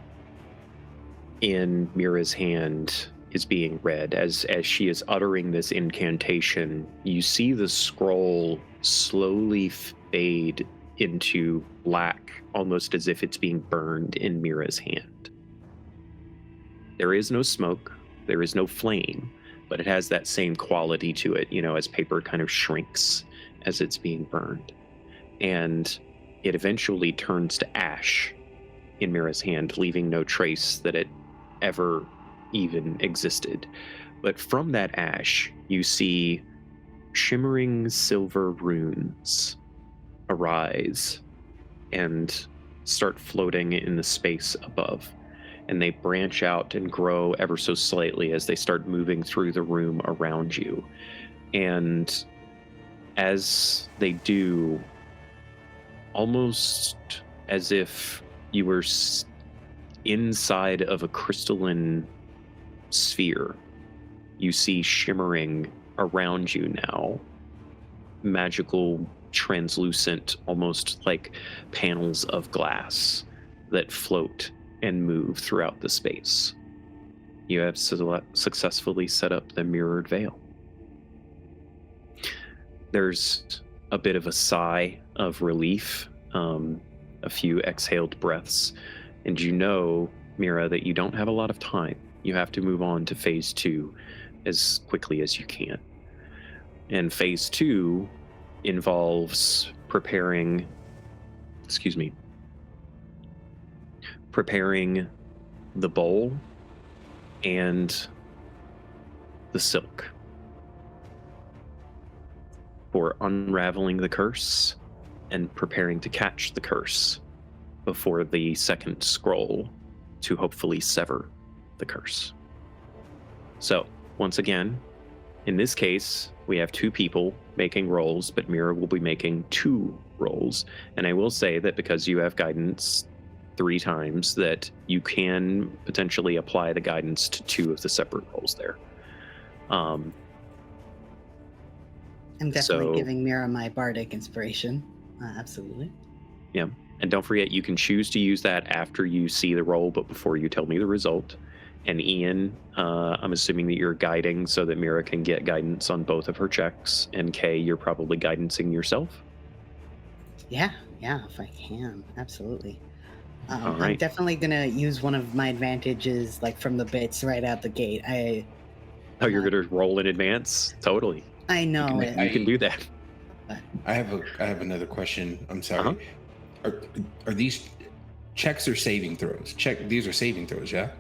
in Mira's hand is being read, as she is uttering this incantation, you see the scroll slowly fade into black, almost as if it's being burned in Mira's hand. There is no smoke, there is no flame, but it has that same quality to it, you know, as paper kind of shrinks as it's being burned. And it eventually turns to ash in Mira's hand, leaving no trace that it ever even existed. But from that ash, you see shimmering silver runes arise and start floating in the space above. And they branch out and grow ever so slightly as they start moving through the room around you. And as they do, almost as if you were inside of a crystalline sphere, you see shimmering around you now magical, translucent, almost like panels of glass that float and move throughout the space. You have successfully set up the mirrored veil. There's a bit of a sigh of relief, a few exhaled breaths, and you know, Mira, that you don't have a lot of time. You have to move on to phase 2 as quickly as you can. And phase 2 involves preparing the bowl and the silk for unraveling the curse and preparing to catch the curse before the second scroll to hopefully sever the curse. So, once again, in this case, we have 2 people making rolls, but Mira will be making 2 rolls. And I will say that because you have guidance 3 times, that you can potentially apply the guidance to 2 of the separate rolls there. I'm definitely So- giving Mira my bardic inspiration. Absolutely. Yeah. And don't forget, you can choose to use that after you see the roll, but before you tell me the result. And Ian, I'm assuming that you're guiding so that Mira can get guidance on both of her checks. And Kay, you're probably guidancing yourself. Yeah, if I can. Absolutely. All I'm right. definitely going to use one of my advantages, like from the bits right out the gate. Oh, you're going to roll in advance? Totally. I know can- it. You can do that. I have another question. I'm sorry. Are these checks or saving throws? These are saving throws, yeah?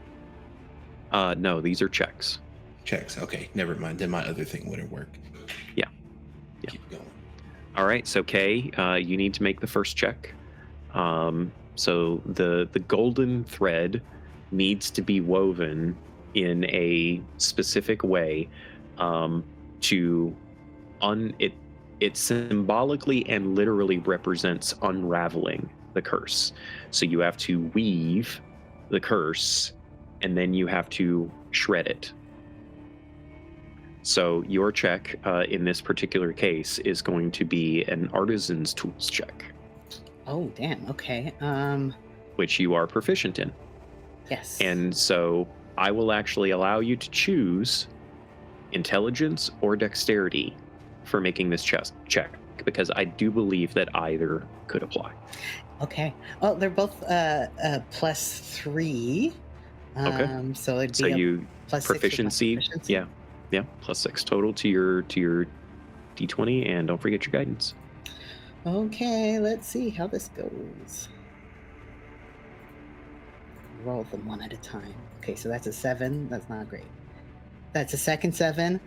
No, these are checks. Checks. Okay, never mind. Then my other thing wouldn't work. Yeah. Keep going. All right, so Kay, you need to make the first check. So the golden thread needs to be woven in a specific way it symbolically and literally represents unraveling the curse. So you have to weave the curse and then you have to shred it. So your check in this particular case is going to be an artisan's tools check, Oh, damn. Okay. which you are proficient in. Yes. And so I will actually allow you to choose intelligence or dexterity for making this check, because I do believe that either could apply. Okay. Oh, they're both +3. Okay. So it'd be So you +6 with my proficiency, proficiency. yeah, +6 total to your d20, and don't forget your guidance. Okay, let's see how this goes. Roll them one at a time. Okay, so that's a 7. That's not great. That's a second 7.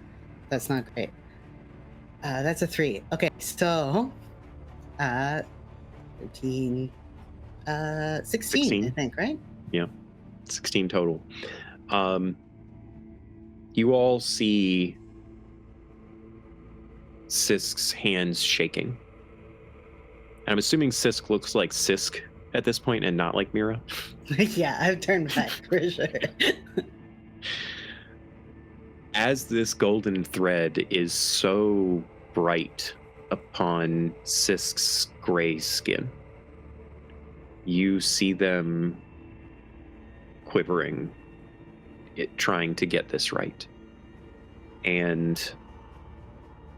That's not great. That's a 3. Okay, so 13, 16, 16. I think, right? 16 total. You all see Sisk's hands shaking. I'm assuming Sisk looks like Sisk at this point and not like Mira. Yeah, I've turned back for sure. As this golden thread is so bright upon Sisk's gray skin, you see them quivering, trying to get this right. And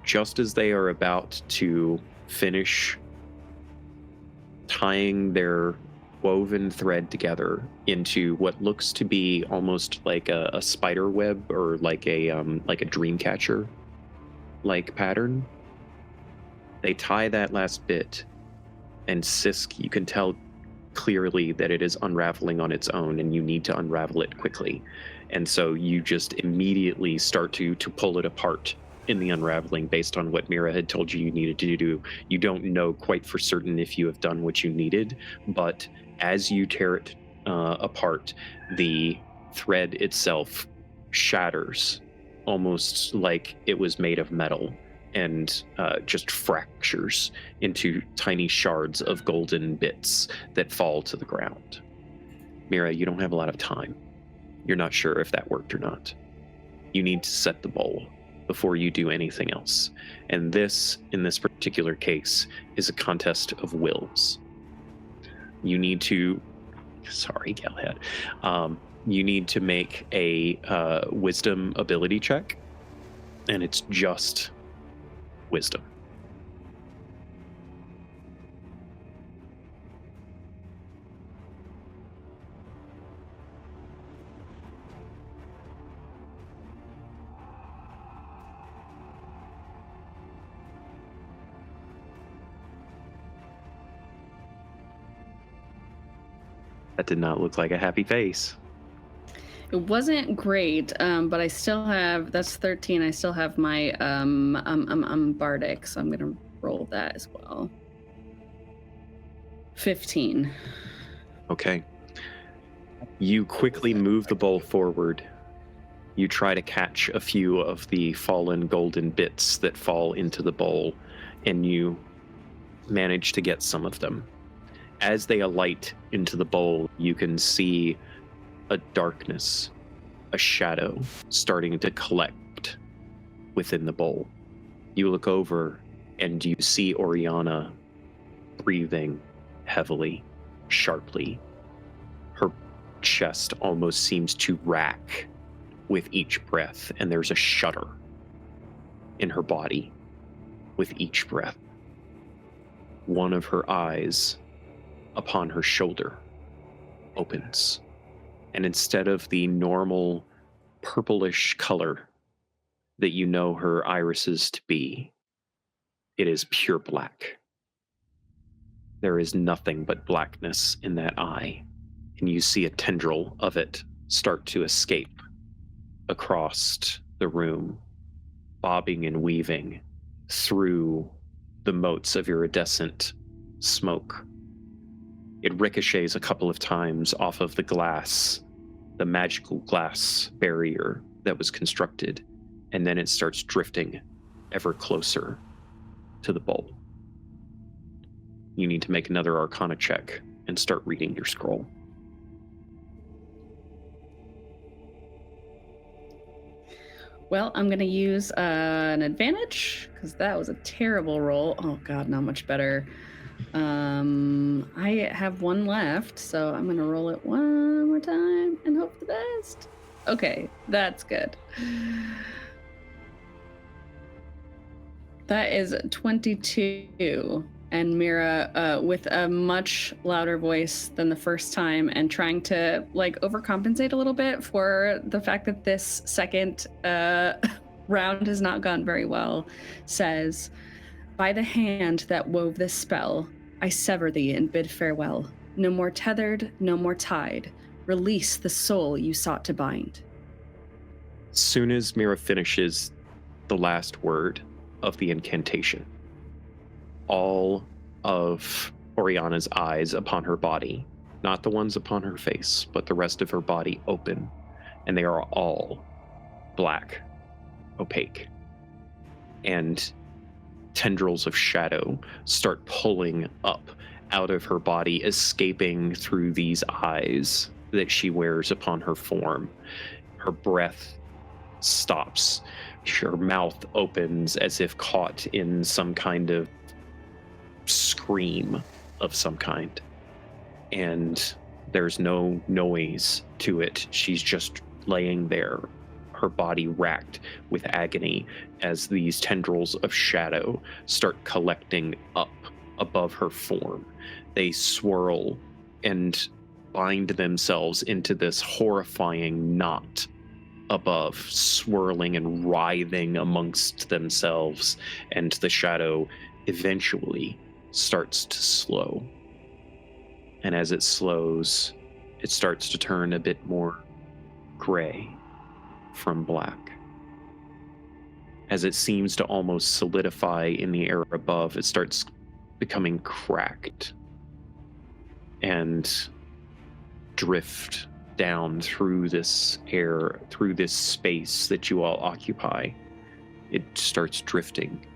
just as they are about to finish tying their woven thread together into what looks to be almost like a spider web or like a dream catcher like pattern, they tie that last bit, and Sisk, you can tell clearly that it is unraveling on its own and you need to unravel it quickly. And so you just immediately start to pull it apart in the unraveling based on what Mira had told you needed to do. You don't know quite for certain if you have done what you needed, but as you tear it apart, the thread itself shatters almost like it was made of metal and just fractures into tiny shards of golden bits that fall to the ground. Mira, you don't have a lot of time. You're not sure if that worked or not. You need to set the bowl before you do anything else. And this, in this particular case, is a contest of wills. You need to, sorry, Galahad, you need to make a wisdom ability check, and it's just wisdom. That did not look like a happy face. It wasn't great, but I still have, that's 13. I still have my bardic, so I'm gonna roll that as well. 15. Okay. You quickly move the bowl forward. You try to catch a few of the fallen golden bits that fall into the bowl, and you manage to get some of them. As they alight into the bowl, you can see a darkness, a shadow starting to collect within the bowl. You look over and you see Oriana breathing heavily, sharply. Her chest almost seems to rack with each breath, and there's a shudder in her body with each breath. One of her eyes upon her shoulder opens, and instead of the normal purplish color that you know her irises to be, it is pure black. There is nothing but blackness in that eye, and you see a tendril of it start to escape across the room, bobbing and weaving through the motes of iridescent smoke. It ricochets a couple of times off of the glass, the magical glass barrier that was constructed, and then it starts drifting ever closer to the bowl. You need to make another Arcana check and start reading your scroll. Well, I'm going to use an advantage because that was a terrible roll. Oh, God, not much better. I have one left, so I'm going to roll it one more time and hope for the best. Okay, that's good. That is 22. And Mira, with a much louder voice than the first time and trying to overcompensate a little bit for the fact that this second round has not gone very well, says, "By the hand that wove this spell, I sever thee and bid farewell. No more tethered, no more tied. Release the soul you sought to bind." Soon as Mira finishes the last word of the incantation, all of Oriana's eyes upon her body, not the ones upon her face, but the rest of her body, open, and they are all black, opaque. And tendrils of shadow start pulling up out of her body, escaping through these eyes that she wears upon her form. Her breath stops. Her mouth opens as if caught in some kind of scream of some kind. And there's no noise to it. She's just laying there, her body racked with agony as these tendrils of shadow start collecting up above her form. They swirl and bind themselves into this horrifying knot above, swirling and writhing amongst themselves, and the shadow eventually starts to slow. And as it slows, it starts to turn a bit more gray from black. As it seems to almost solidify in the air above, it starts becoming cracked and drift down through this air, through this space that you all occupy. It starts drifting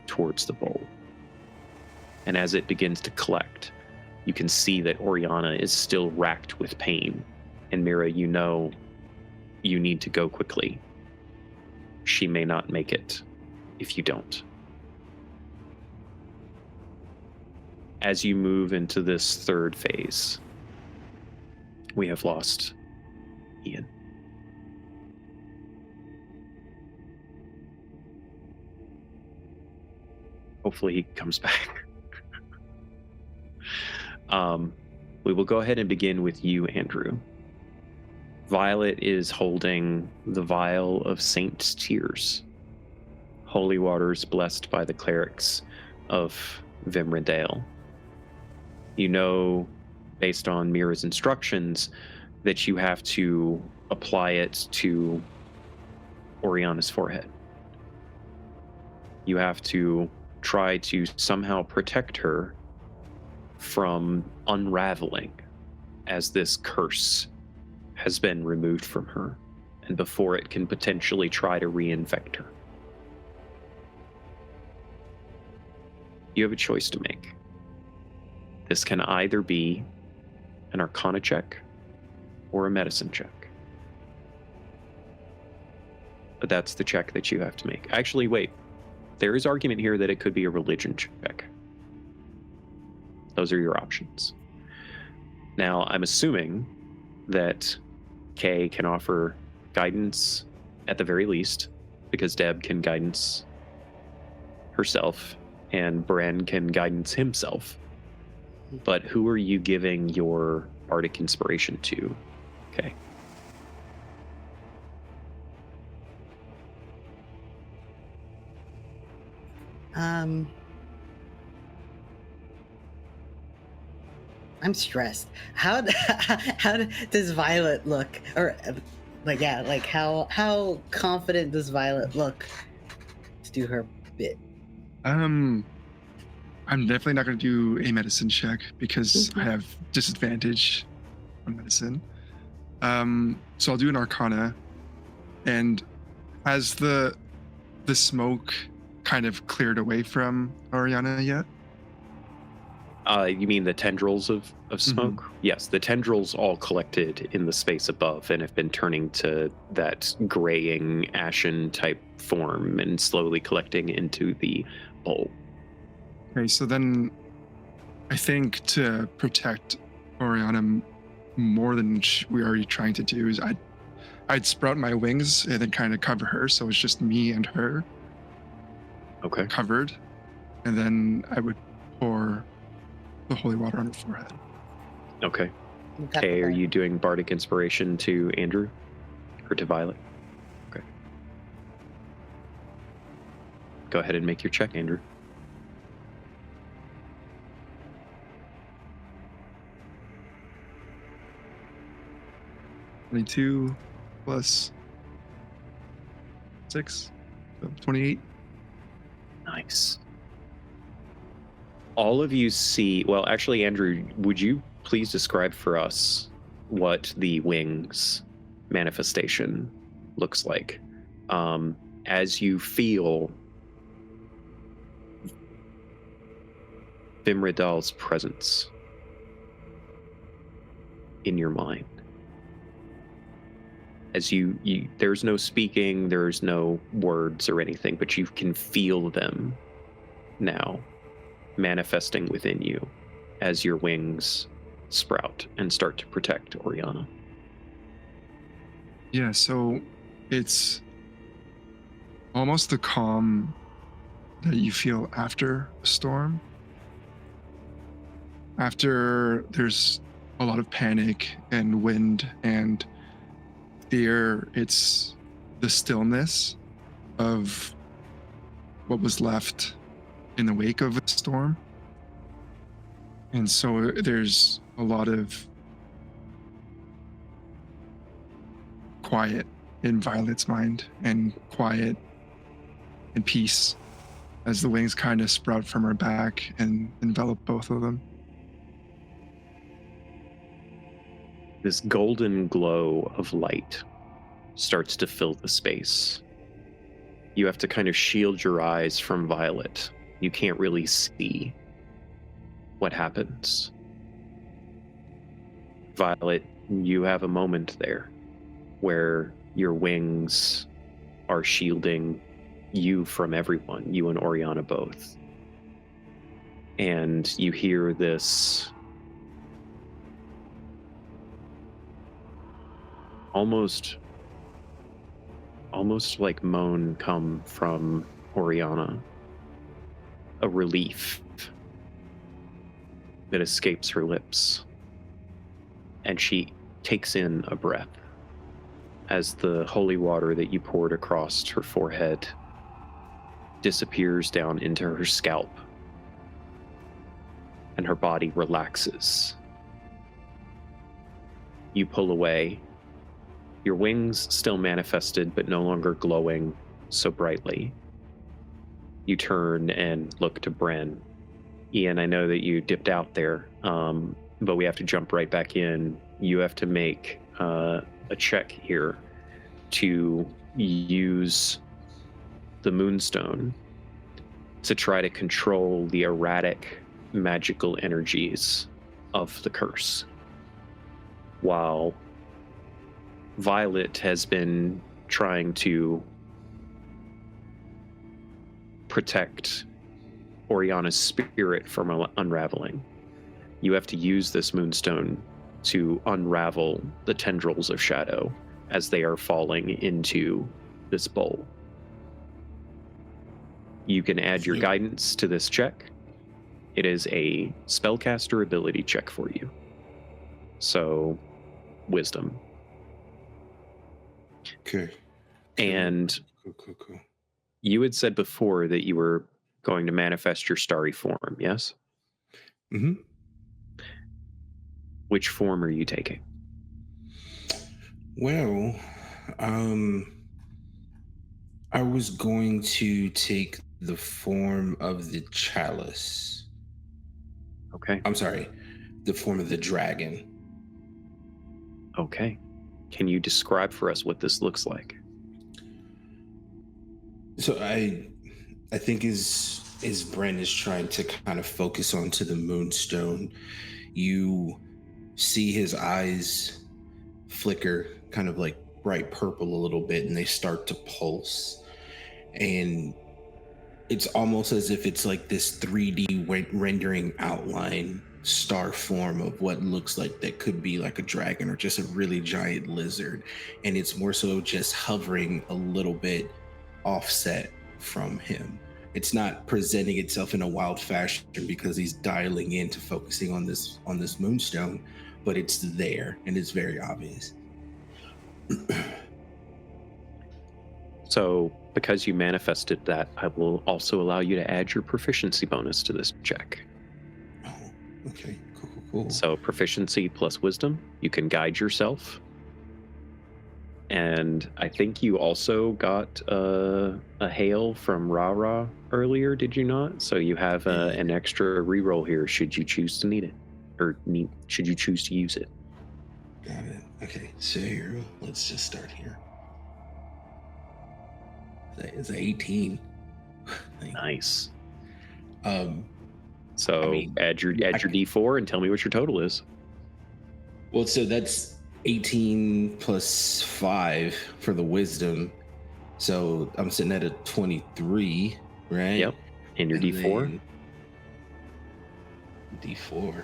towards the bowl. And as it begins to collect, you can see that Oriana is still racked with pain. And Mira, you know you need to go quickly. She may not make it if you don't. As you move into this third phase, we have lost Ian. Hopefully he comes back. We will go ahead and begin with you, Andrew. Violet is holding the vial of Saint's Tears, holy waters blessed by the clerics of Vimredale. You know, based on Mira's instructions, that you have to apply it to Oriana's forehead. You have to try to somehow protect her from unraveling as this curse has been removed from her, and before it can potentially try to reinfect her. You have a choice to make. This can either be an Arcana check or a medicine check. But that's the check that you have to make. Actually, wait. There is argument here that it could be a religion check. Those are your options. Now, I'm assuming that Kay can offer guidance at the very least, because Deb can guidance herself, and Bren can guidance himself. But who are you giving your bardic inspiration to? Okay. I'm stressed. How does Violet look? Or how confident does Violet look to do her bit? I'm definitely not going to do a medicine check because I have disadvantage on medicine. So I'll do an Arcana, and has the smoke kind of cleared away from Oriana yet? You mean the tendrils of smoke? Yes, the tendrils all collected in the space above and have been turning to that graying, ashen type form and slowly collecting into the bowl. Okay, so then I think to protect Oriana more than we are already trying to do is I'd sprout my wings and then kind of cover her, so it's just me and her covered, and then I would pour the holy water on her forehead. Okay. Okay, are you doing bardic inspiration to Andrew or to Violet? Okay. Go ahead and make your check, Andrew. +2 plus 6, so 28. Nice. All of you see, well, actually, Andrew, would you please describe for us what the wings manifestation looks like as you feel Vimridal's presence in your mind? As you there's no speaking, there's no words or anything, but you can feel them now manifesting within you as your wings sprout and start to protect Oriana. Yeah, so it's almost the calm that you feel after a storm. After there's a lot of panic and wind and fear, it's the stillness of what was left in the wake of a storm. And so there's a lot of quiet in Violet's mind, and quiet and peace as the wings kind of sprout from her back and envelop both of them. This golden glow of light starts to fill the space. You have to kind of shield your eyes from Violet. You can't really see what happens. Violet, you have a moment there where your wings are shielding you from everyone, you and Oriana both. And you hear this almost like moan come from Oriana. A relief that escapes her lips. And she takes in a breath as the holy water that you poured across her forehead disappears down into her scalp, and her body relaxes. You pull away, Your wings still manifested, but no longer glowing so brightly. You turn and look to Bren. Ian, I know that you dipped out there, but we have to jump right back in. You have to make a check here to use the Moonstone to try to control the erratic magical energies of the curse. While Violet has been trying to protect Oriana's spirit from unraveling, you have to use this Moonstone to unravel the tendrils of shadow as they are falling into this bowl. You can add your guidance to this check. It is a spellcaster ability check for you. So, wisdom. Okay. And Cool. you had said before that you were going to manifest your starry form, yes? Mm-hmm. Which form are you taking? Well, I was going to take the form of the chalice. Okay. I'm sorry, the form of the dragon. Okay. Can you describe for us what this looks like? So I think as Bren is trying to kind of focus onto the Moonstone, you see his eyes flicker kind of like bright purple a little bit, and they start to pulse. And it's almost as if it's like this 3D rendering outline star form of what looks like that could be like a dragon or just a really giant lizard. And it's more so just hovering a little bit offset from him. It's not presenting itself in a wild fashion because he's dialing into focusing on this Moonstone, but it's there and it's very obvious. So, because you manifested that, I will also allow you to add your proficiency bonus to this check. Oh, okay, cool. So, proficiency plus wisdom, you can guide yourself. And I think you also got a hail from Ra earlier, did you not? So you have an extra reroll here should you choose to need it, or should you choose to use it. Got it. Okay, so here, let's just start here. It's 18. Nice. So I mean, add your D4 and tell me what your total is. Well, so that's 18 plus 5 for the wisdom. So I'm sitting at a 23, right? Yep. And your D4? D4.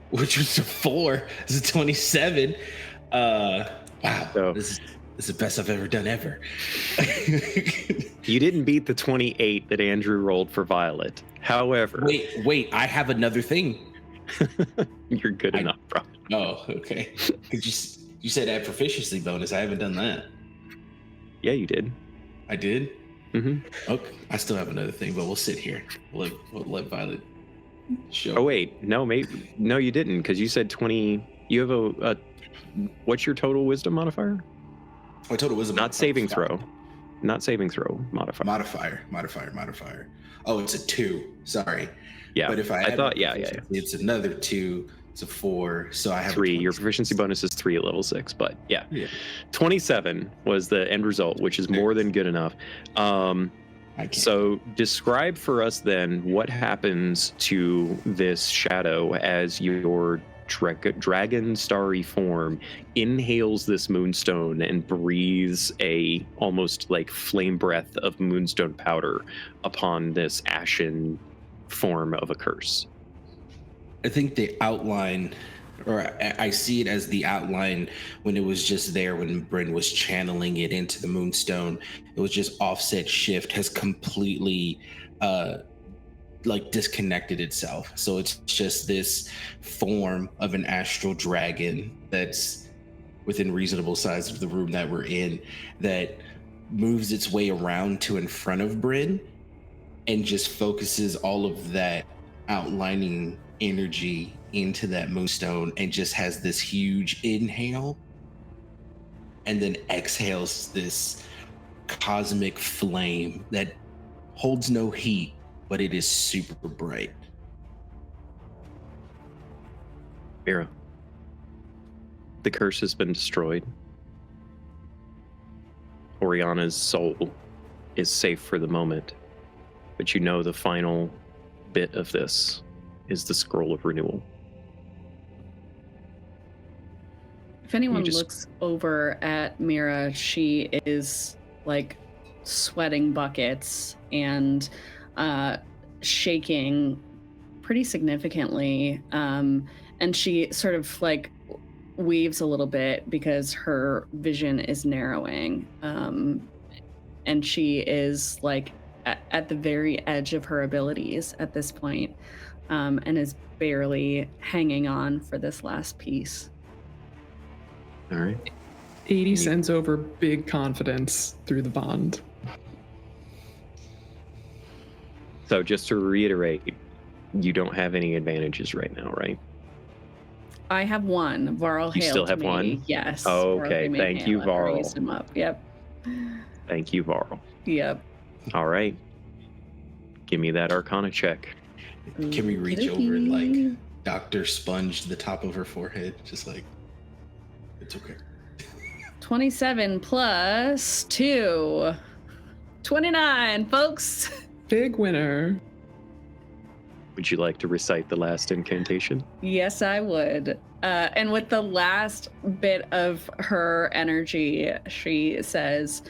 Which was a 4. It's a 27. Wow. So, this is the best I've ever done ever. You didn't beat the 28 that Andrew rolled for Violet. However... Wait, I have another thing. You're good enough, bro. Oh, okay. Because you said add proficiency bonus. I haven't done that. Yeah, you did. I did? Mm-hmm. Okay. I still have another thing, but we'll sit here. We'll let Violet show. Oh, wait. No, no, you didn't, because you said 20... You have a... What's your total wisdom modifier? My total wisdom. Not saving throw. Not saving throw modifier. Modifier. Oh, it's a 2. Sorry. Yeah. But if I thought, it's another 2. It's a 4. So I have 3. Your proficiency bonus is 3 at level 6. But yeah. 27 was the end result, which is more than good enough. So describe for us then what happens to this shadow as your dragon starry form inhales this moonstone and breathes a almost like flame breath of moonstone powder upon this ashen form of a curse. I think the outline, or I see it as the outline when it was just there when Bryn was channeling it into the moonstone. It was just offset shift has completely like disconnected itself. So it's just this form of an astral dragon that's within reasonable size of the room that we're in that moves its way around to in front of Bryn and just focuses all of that outlining energy into that moonstone and just has this huge inhale and then exhales this cosmic flame that holds no heat, but it is super bright. Mira, the curse has been destroyed. Oriana's soul is safe for the moment, but you know the final bit of this is the scroll of renewal. If anyone looks over at Mira, she is like sweating buckets and shaking pretty significantly. And she sort of like weaves a little bit because her vision is narrowing. And she is like at the very edge of her abilities at this point, and is barely hanging on for this last piece. All right. 80 sends over big confidence through the bond. So just to reiterate, you don't have any advantages right now, right? I have one. Varl hailed me. You still have one? Yes. Oh, okay. Thank you, Varl. Raised him up. Yep. Thank you, Varl. Yep. All right. Give me that Arcana check. Can we reach over and like Dr. Sponge the top of her forehead? Just like, it's okay. 27 plus 2. 29, folks. Big winner. Would you like to recite the last incantation? Yes, I would. And with the last bit of her energy, she says,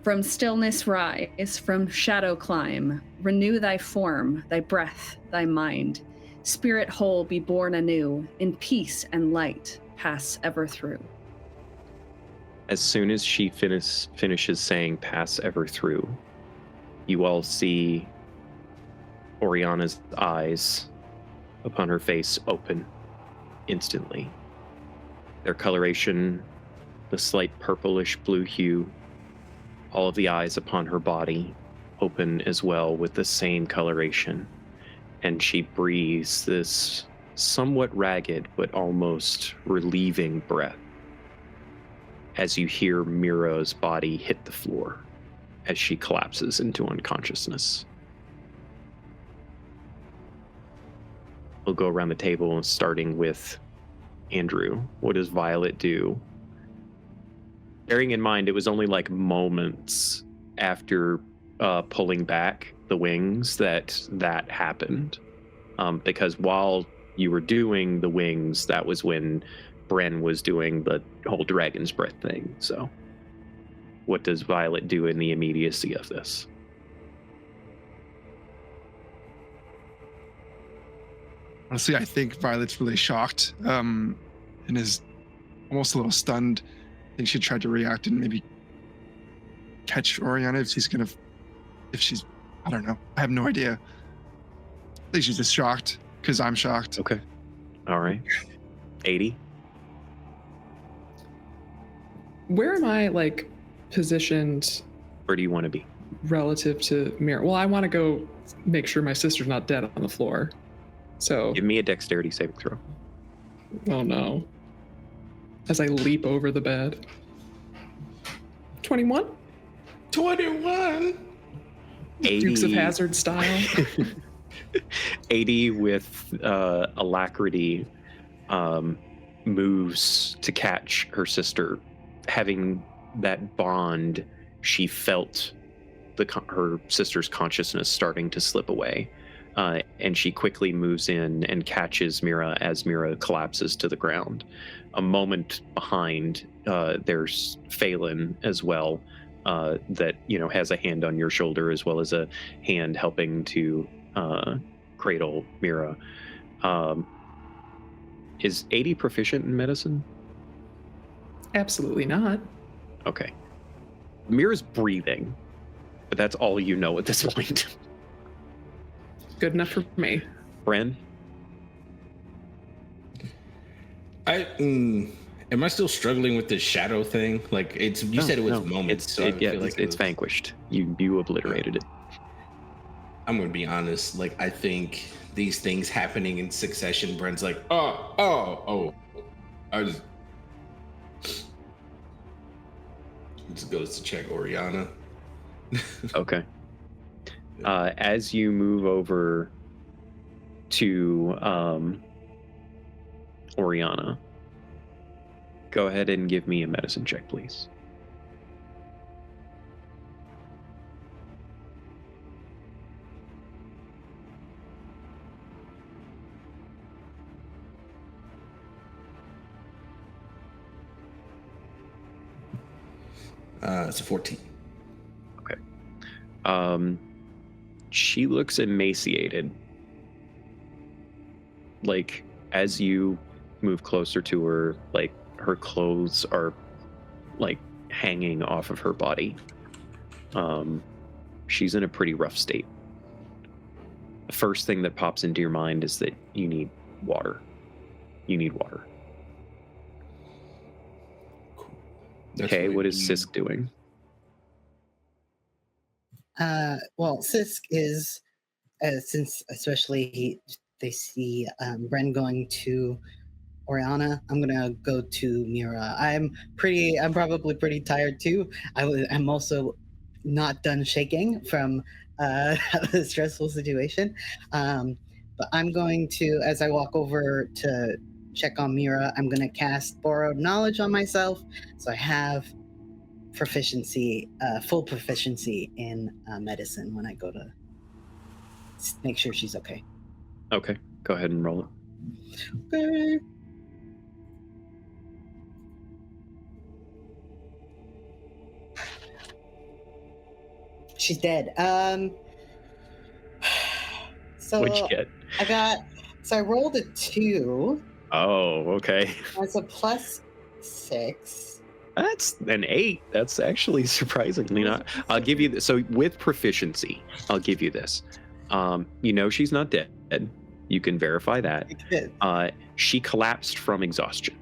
"From stillness rise, from shadow climb, renew thy form, thy breath, thy mind. Spirit whole be born anew, in peace and light pass ever through." As soon as she finishes saying pass ever through, you all see Oriana's eyes upon her face open instantly. Their coloration, the slight purplish blue hue, all of the eyes upon her body open as well with the same coloration. And she breathes this somewhat ragged but almost relieving breath as you hear Mira's body hit the floor as she collapses into unconsciousness. We'll go around the table, starting with Andrew. What does Violet do? Bearing in mind, it was only like moments after pulling back the wings that happened. Because while you were doing the wings, that was when Bren was doing the whole dragon's breath thing. So what does Violet do in the immediacy of this? Honestly, I think Violet's really shocked and is almost a little stunned. I think she tried to react and maybe catch Oriana if she's, I don't know. I have no idea. I think she's just shocked because I'm shocked. Okay. All right. 80. Where am I like positioned Where do you want to be? relative to Mira? Well, I want to go make sure my sister's not dead on the floor. So, Give me a dexterity saving throw. oh no. As I leap over the bed. 21? 21. 80, Dukes of Hazzard style. 80 with alacrity moves to catch her sister. Having that bond, she felt her sister's consciousness starting to slip away. And she quickly moves in and catches Mira as Mira collapses to the ground. A moment behind, there's Phelan as well, that has a hand on your shoulder as well as a hand helping to cradle Mira. Is 80 proficient in medicine? Absolutely not. Okay. Mira's breathing, but that's all you know at this point. Good enough for me. Bren? Am I still struggling with this shadow thing? Like you said it was moments. It's vanquished. You obliterated it. I'm gonna be honest. Like I think these things happening in succession. Bren's like, oh. I was. goes to check Oriana. Okay. As you move over to Oriana, go ahead and give me a medicine check, please. It's a 14. She looks emaciated. Like, as you move closer to her, like, her clothes are, like, hanging off of her body. She's in a pretty rough state. The first thing that pops into your mind is that you need water. You need water. Cool. Okay, what is Sisk doing? Well, Sisk is, since especially they see Bren going to Oriana, I'm gonna go to Mira. I'm probably pretty tired too. I'm also not done shaking from the stressful situation. But I'm going to, as I walk over to check on Mira, I'm gonna cast Borrowed Knowledge on myself, so I have full proficiency in medicine when I go to make sure she's okay. Okay, go ahead and roll it. Okay. She's dead. So What'd you get? I rolled a 2. Oh, okay. That's a +6. That's an 8. That's actually surprisingly not. I'll give you so with proficiency, I'll give you this. She's not dead. You can verify that. She collapsed from exhaustion.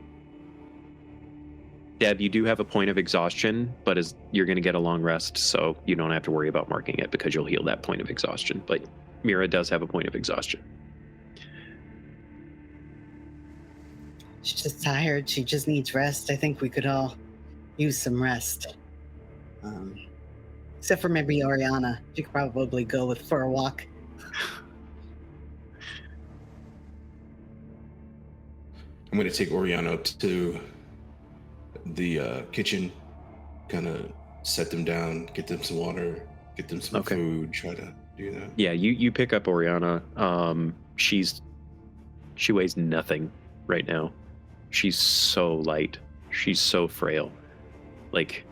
Deb, you do have a point of exhaustion, but you're going to get a long rest, so you don't have to worry about marking it because you'll heal that point of exhaustion. But Mira does have a point of exhaustion. She's just tired. She just needs rest. I think we could all use some rest. Except for maybe Oriana. She could probably go for a walk. I'm going to take Oriana up to the kitchen, kind of set them down, get them some water, get them some food, try to do that. Yeah, you pick up Oriana. She weighs nothing right now. She's so light. She's so frail. Like,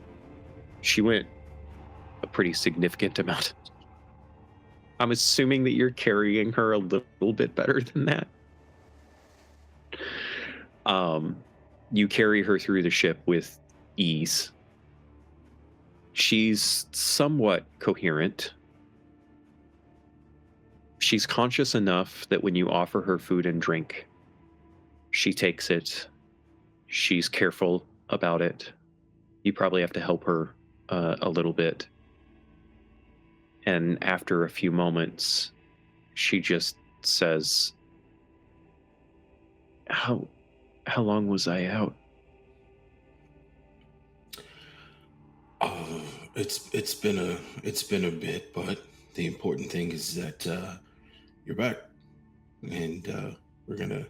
she went a pretty significant amount. I'm assuming that you're carrying her a little bit better than that. You carry her through the ship with ease. She's somewhat coherent. She's conscious enough that when you offer her food and drink, she takes it. She's careful about it. You probably have to help her a little bit. And after a few moments, she just says, How long was I out? It's been a bit, but the important thing is that you're back, and we're gonna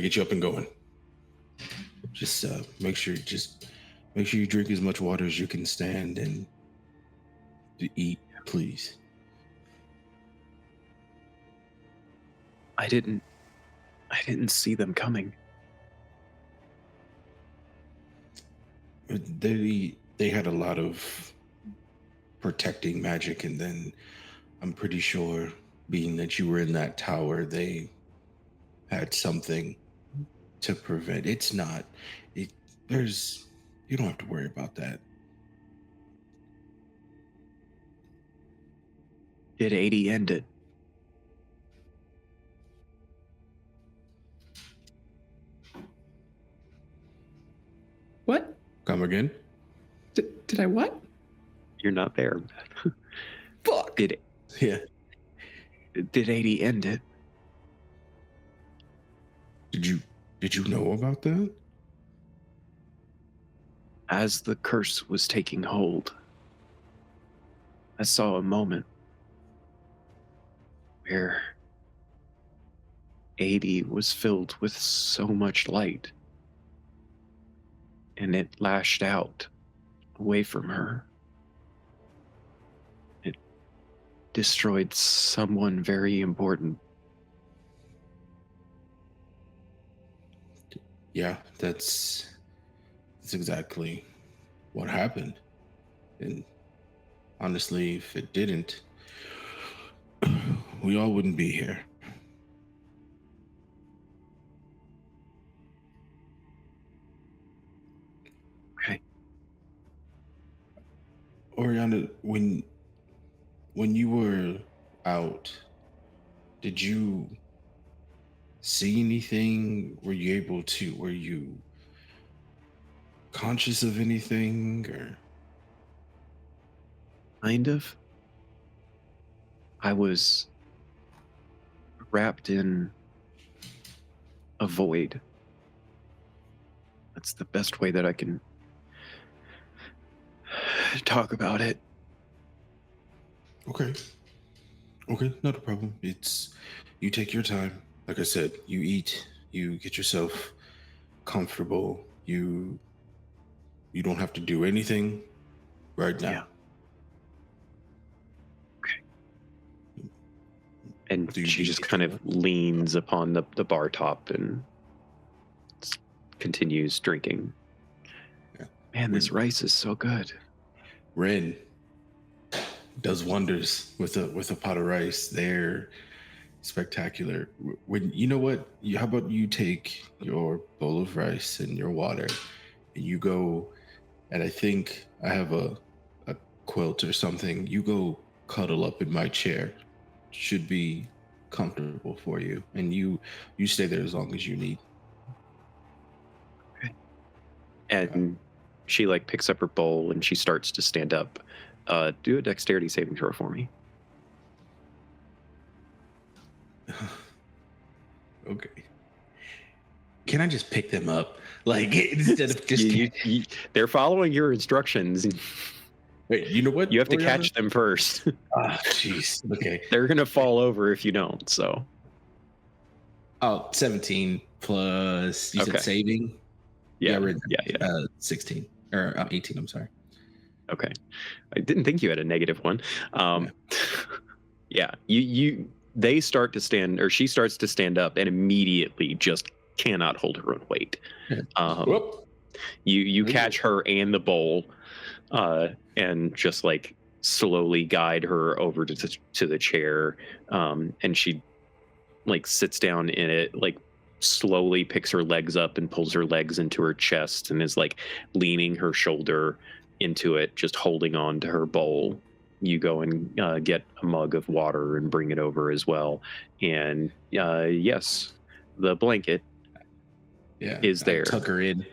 get you up and going. Just make sure you drink as much water as you can stand, and to eat, please. I didn't see them coming. They had a lot of protecting magic, and then I'm pretty sure, being that you were in that tower, they had something to prevent. You don't have to worry about that. Did 80 end it? What? Come again? Did I what? You're not there. Fuck. Did 80 end it? Did you know about that? As the curse was taking hold, I saw a moment where 80 was filled with so much light, and it lashed out away from her. It destroyed someone very important. Yeah, that's exactly what happened. And honestly, if it didn't, we all wouldn't be here. Okay. Oriana, when you were out, did you see anything? Were you conscious of anything, or? Kind of. I was wrapped in a void. That's the best way that I can talk about it. Okay, not a problem. You take your time. Like I said, you eat, you get yourself comfortable. You don't have to do anything right now. Yeah. And Do you she need just anything kind of else? leans upon the bar top and continues drinking. Yeah. Man, this rice is so good. Ren does wonders with a pot of rice. They're spectacular. When you know what? How about you take your bowl of rice and your water, and you go, and I think I have a quilt or something. You go cuddle up in my chair. Should be comfortable for you, and you stay there as long as you need. And she like picks up her bowl and she starts to stand up. Do a dexterity saving throw for me. Okay. Can I just pick them up? Like, instead of just... They're following your instructions. Wait, you know what? You have to Oriana? catch them first. Ah, jeez. Okay. They're going to fall over if you don't, so. Oh, 17 plus, you said Okay. saving? Yeah, I read yeah. 16. Or 18, I'm sorry. Okay. I didn't think you had a negative one. Yeah. They start to stand, or she starts to stand up and immediately just cannot hold her own weight. Whoop. You catch her and the bowl, and just like slowly guide her over to the chair, and she like sits down in it, like slowly picks her legs up and pulls her legs into her chest and is like leaning her shoulder into it, just holding on to her bowl. You go and get a mug of water and bring it over as well. And yes, the blanket is there. Tuck her in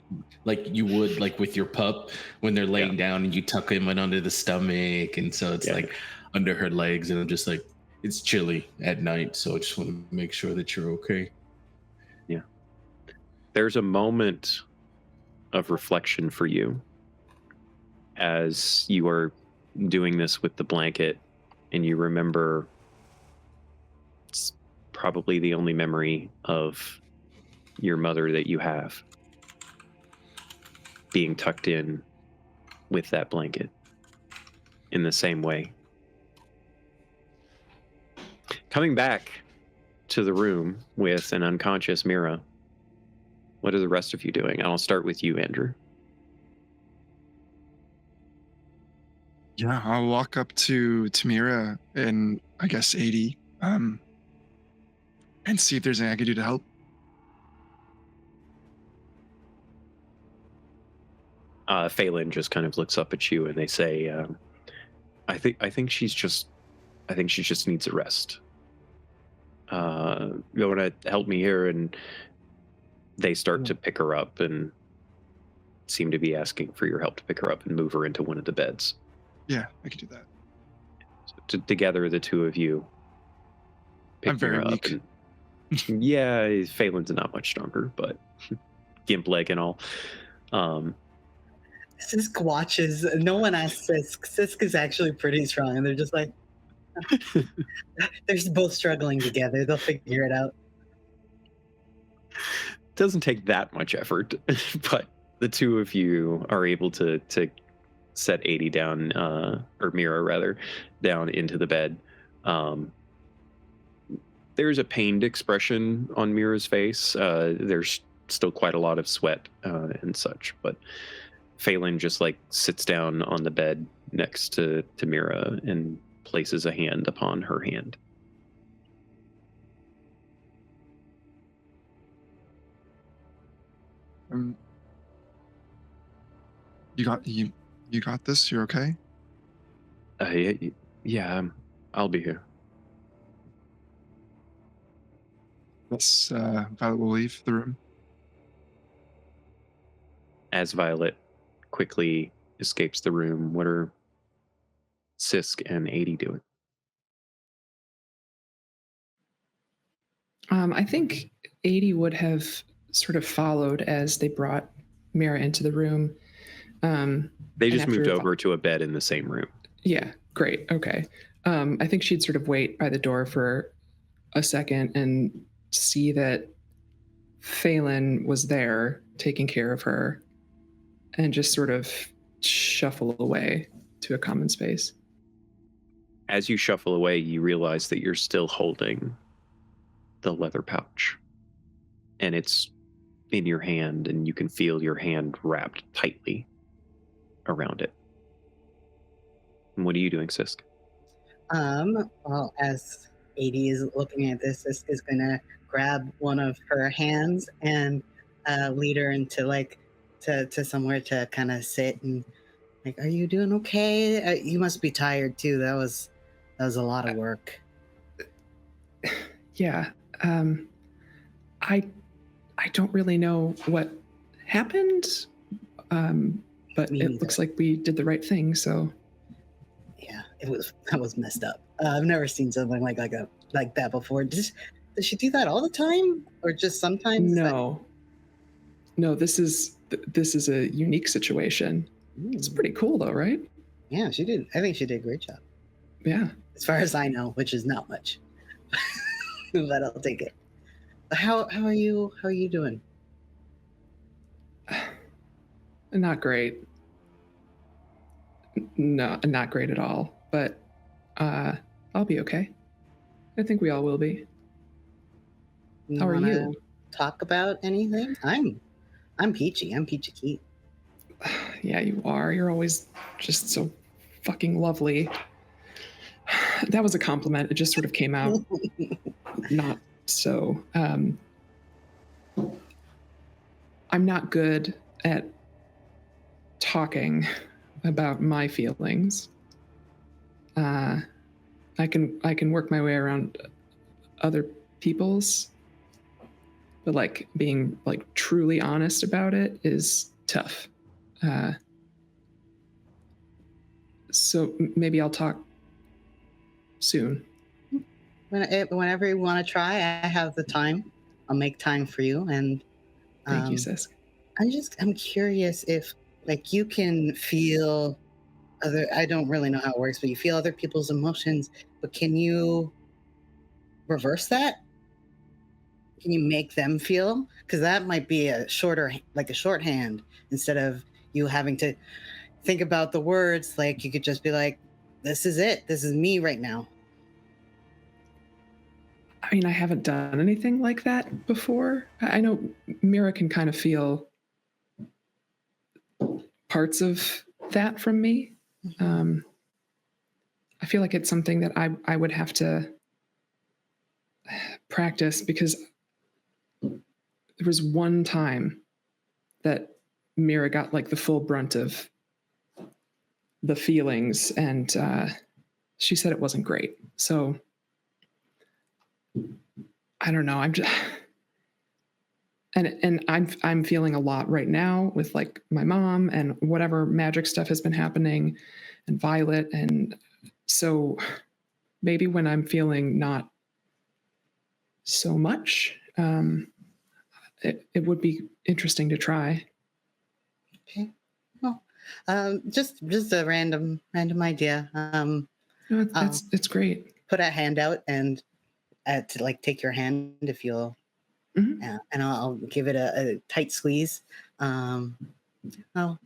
like you would like with your pup when they're laying down, and you tuck him in under the stomach, and so it's like under her legs, and I'm just like, it's chilly at night, so I just want to make sure that you're okay. Yeah. There's a moment of reflection for you as you are doing this with the blanket, and you remember it's probably the only memory of your mother that you have, being tucked in with that blanket in the same way. Coming back to the room with an unconscious Mira, what are the rest of you doing? I'll start with you, Andrew. Yeah, I'll walk up to Mira and I guess 80, and see if there's anything I can do to help. Phelan just kind of looks up at you and they say, I think she just needs a rest. You want to help me here? And they start to pick her up and seem to be asking for your help to pick her up and move her into one of the beds. Yeah, I can do that. So together, the two of you pick I'm very her up. weak. Yeah, Phelan's not much stronger, but gimp leg and all. Sisk watches. No one asks Sisk. Sisk is actually pretty strong, and they're just like, they're both struggling together. They'll figure it out. Doesn't take that much effort, but the two of you are able to set 80 down, or Mira rather, down into the bed. There's a pained expression on Mira's face. There's still quite a lot of sweat and such, but Phelan just like sits down on the bed next to Mira and places a hand upon her hand. You got this. You're okay. Yeah, I'll be here. Yes, Violet will leave the room. As Violet quickly escapes the room, what are Sisk and 80 doing? I think 80 would have sort of followed as they brought Mira into the room. They just moved over to a bed in the same room. Yeah, great. Okay. I think she'd sort of wait by the door for a second and see that Phelan was there taking care of her and just sort of shuffle away to a common space. As you shuffle away, you realize that you're still holding the leather pouch, and it's in your hand, and you can feel your hand wrapped tightly around it. And what are you doing, Sisk? Well, as 80 is looking at this, Sisk is gonna grab one of her hands and lead her into to somewhere to kind of sit and like, are you doing okay? You must be tired too. That was a lot of work. Yeah. I don't really know what happened, but it looks like we did the right thing. So yeah, that was messed up. I've never seen something like that before. Does she do that all the time, or just sometimes? No, this is a unique situation. It's pretty cool though, right? Yeah, she did. I think she did a great job. Yeah, as far as I know, which is not much, but I'll take it. How are you? How are you doing? Not great. No, not great at all. But I'll be okay. I think we all will be. How are you? Talk about anything? I'm peachy. I'm peachy keen. Yeah, you are. You're always just so fucking lovely. That was a compliment. It just sort of came out not so. I'm not good at talking about my feelings. I can work my way around other people's, but like being like truly honest about it is tough. So maybe I'll talk soon. Whenever you want to try, I have the time. I'll make time for you. And thank you, Sisk. I'm curious if like you can feel I don't really know how it works, but you feel other people's emotions, but can you reverse that? Can you make them feel? Because that might be a shorthand instead of you having to think about the words. Like you could just be like, this is it. This is me right now. I mean, I haven't done anything like that before. I know Mira can kind of feel parts of that from me. I feel like it's something that I would have to practice, because there was one time that Mira got like the full brunt of the feelings, and she said it wasn't great. So I don't know. I'm just, and I'm feeling a lot right now with like my mom and whatever magic stuff has been happening, and Violet, and so maybe when I'm feeling not so much, it would be interesting to try. Okay. Well, Just a random idea. No, I'll it's great. put a hand out and to like take your hand if you'll, Mhm. and I'll give it a tight squeeze. Oh,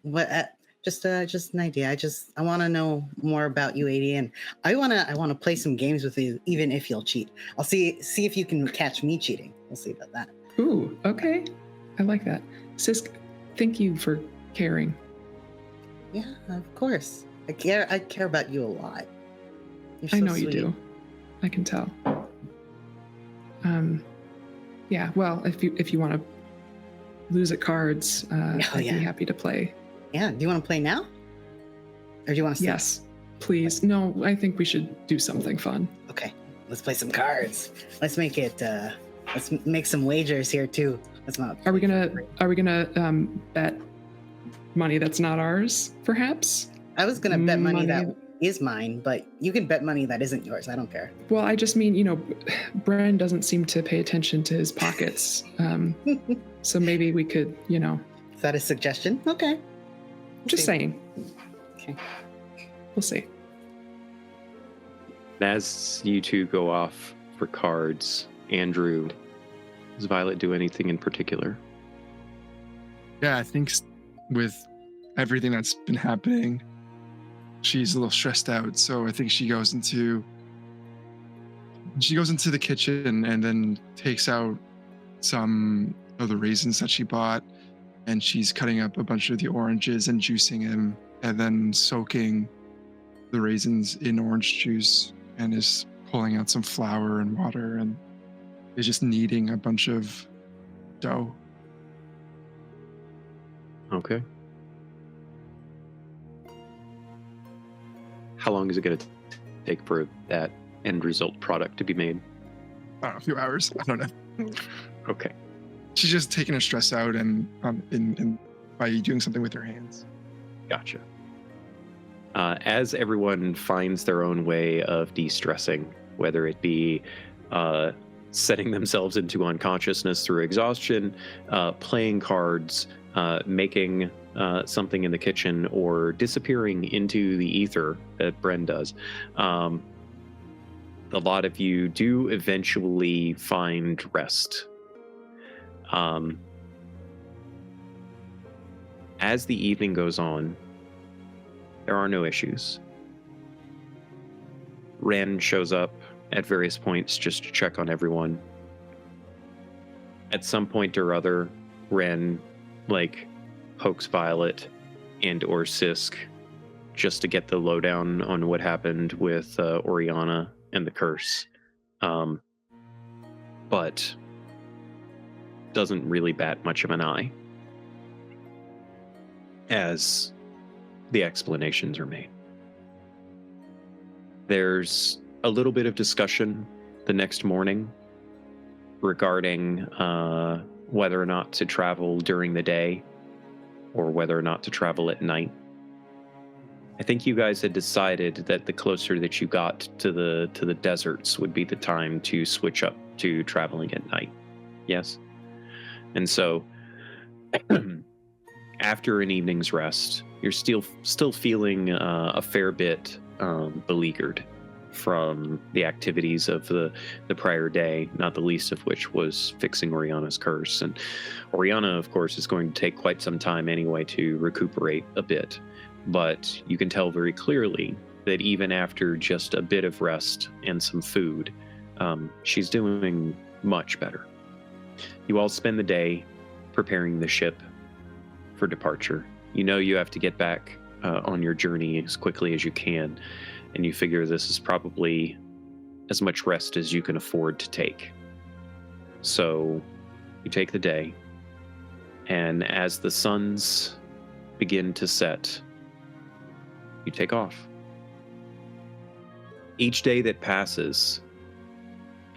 what? Just an idea. I want to know more about you, AD, and I wanna play some games with you, even if you'll cheat. I'll see if you can catch me cheating. We'll see about that. Ooh, okay. I like that. Sisk, thank you for caring. Yeah, of course. I care about you a lot. You're so I know you sweet. do. I can tell. Yeah, well, if you want to lose at cards, I'd yeah. be happy to play. Yeah. Do you want to play now, or do you want to? Yes, please. No, I think we should do something fun. Okay, let's play some cards. Let's make it. Let's make some wagers here too. Let's not. Are we gonna bet money that's not ours, perhaps? I was gonna bet money that is mine, but you can bet money that isn't yours. I don't care. Well, I just mean, Bren doesn't seem to pay attention to his pockets. So maybe we could, Is that a suggestion? Okay. Just saying. Okay. We'll see. As you two go off for cards, Andrew, does Violet do anything in particular? Yeah, I think with everything that's been happening, she's a little stressed out. So I think she goes into the kitchen and then takes out some of the raisins that she bought, and she's cutting up a bunch of the oranges and juicing them, and then soaking the raisins in orange juice, and is pulling out some flour and water, and is just kneading a bunch of dough. Okay. How long is it going to take for that end result product to be made? A few hours. I don't know. Okay. She's just taking her stress out and by doing something with her hands. Gotcha. As everyone finds their own way of de-stressing, whether it be setting themselves into unconsciousness through exhaustion, playing cards, making something in the kitchen, or disappearing into the ether that Bren does, a lot of you do eventually find rest. As the evening goes on, there are no issues. Ren shows up at various points just to check on everyone. At some point or other, Ren, pokes Violet and or Sisk just to get the lowdown on what happened with Oriana and the curse. But doesn't really bat much of an eye as the explanations are made. There's a little bit of discussion the next morning regarding whether or not to travel during the day or whether or not to travel at night. I think you guys had decided that the closer that you got to the deserts would be the time to switch up to traveling at night. Yes? And so after an evening's rest, you're still feeling a fair bit beleaguered from the activities of the prior day, not the least of which was fixing Oriana's curse. And Oriana, of course, is going to take quite some time anyway to recuperate a bit. But you can tell very clearly that even after just a bit of rest and some food, she's doing much better. You all spend the day preparing the ship for departure. You know you have to get back on your journey as quickly as you can, and you figure this is probably as much rest as you can afford to take. So you take the day, and as the suns begin to set, you take off. Each day that passes,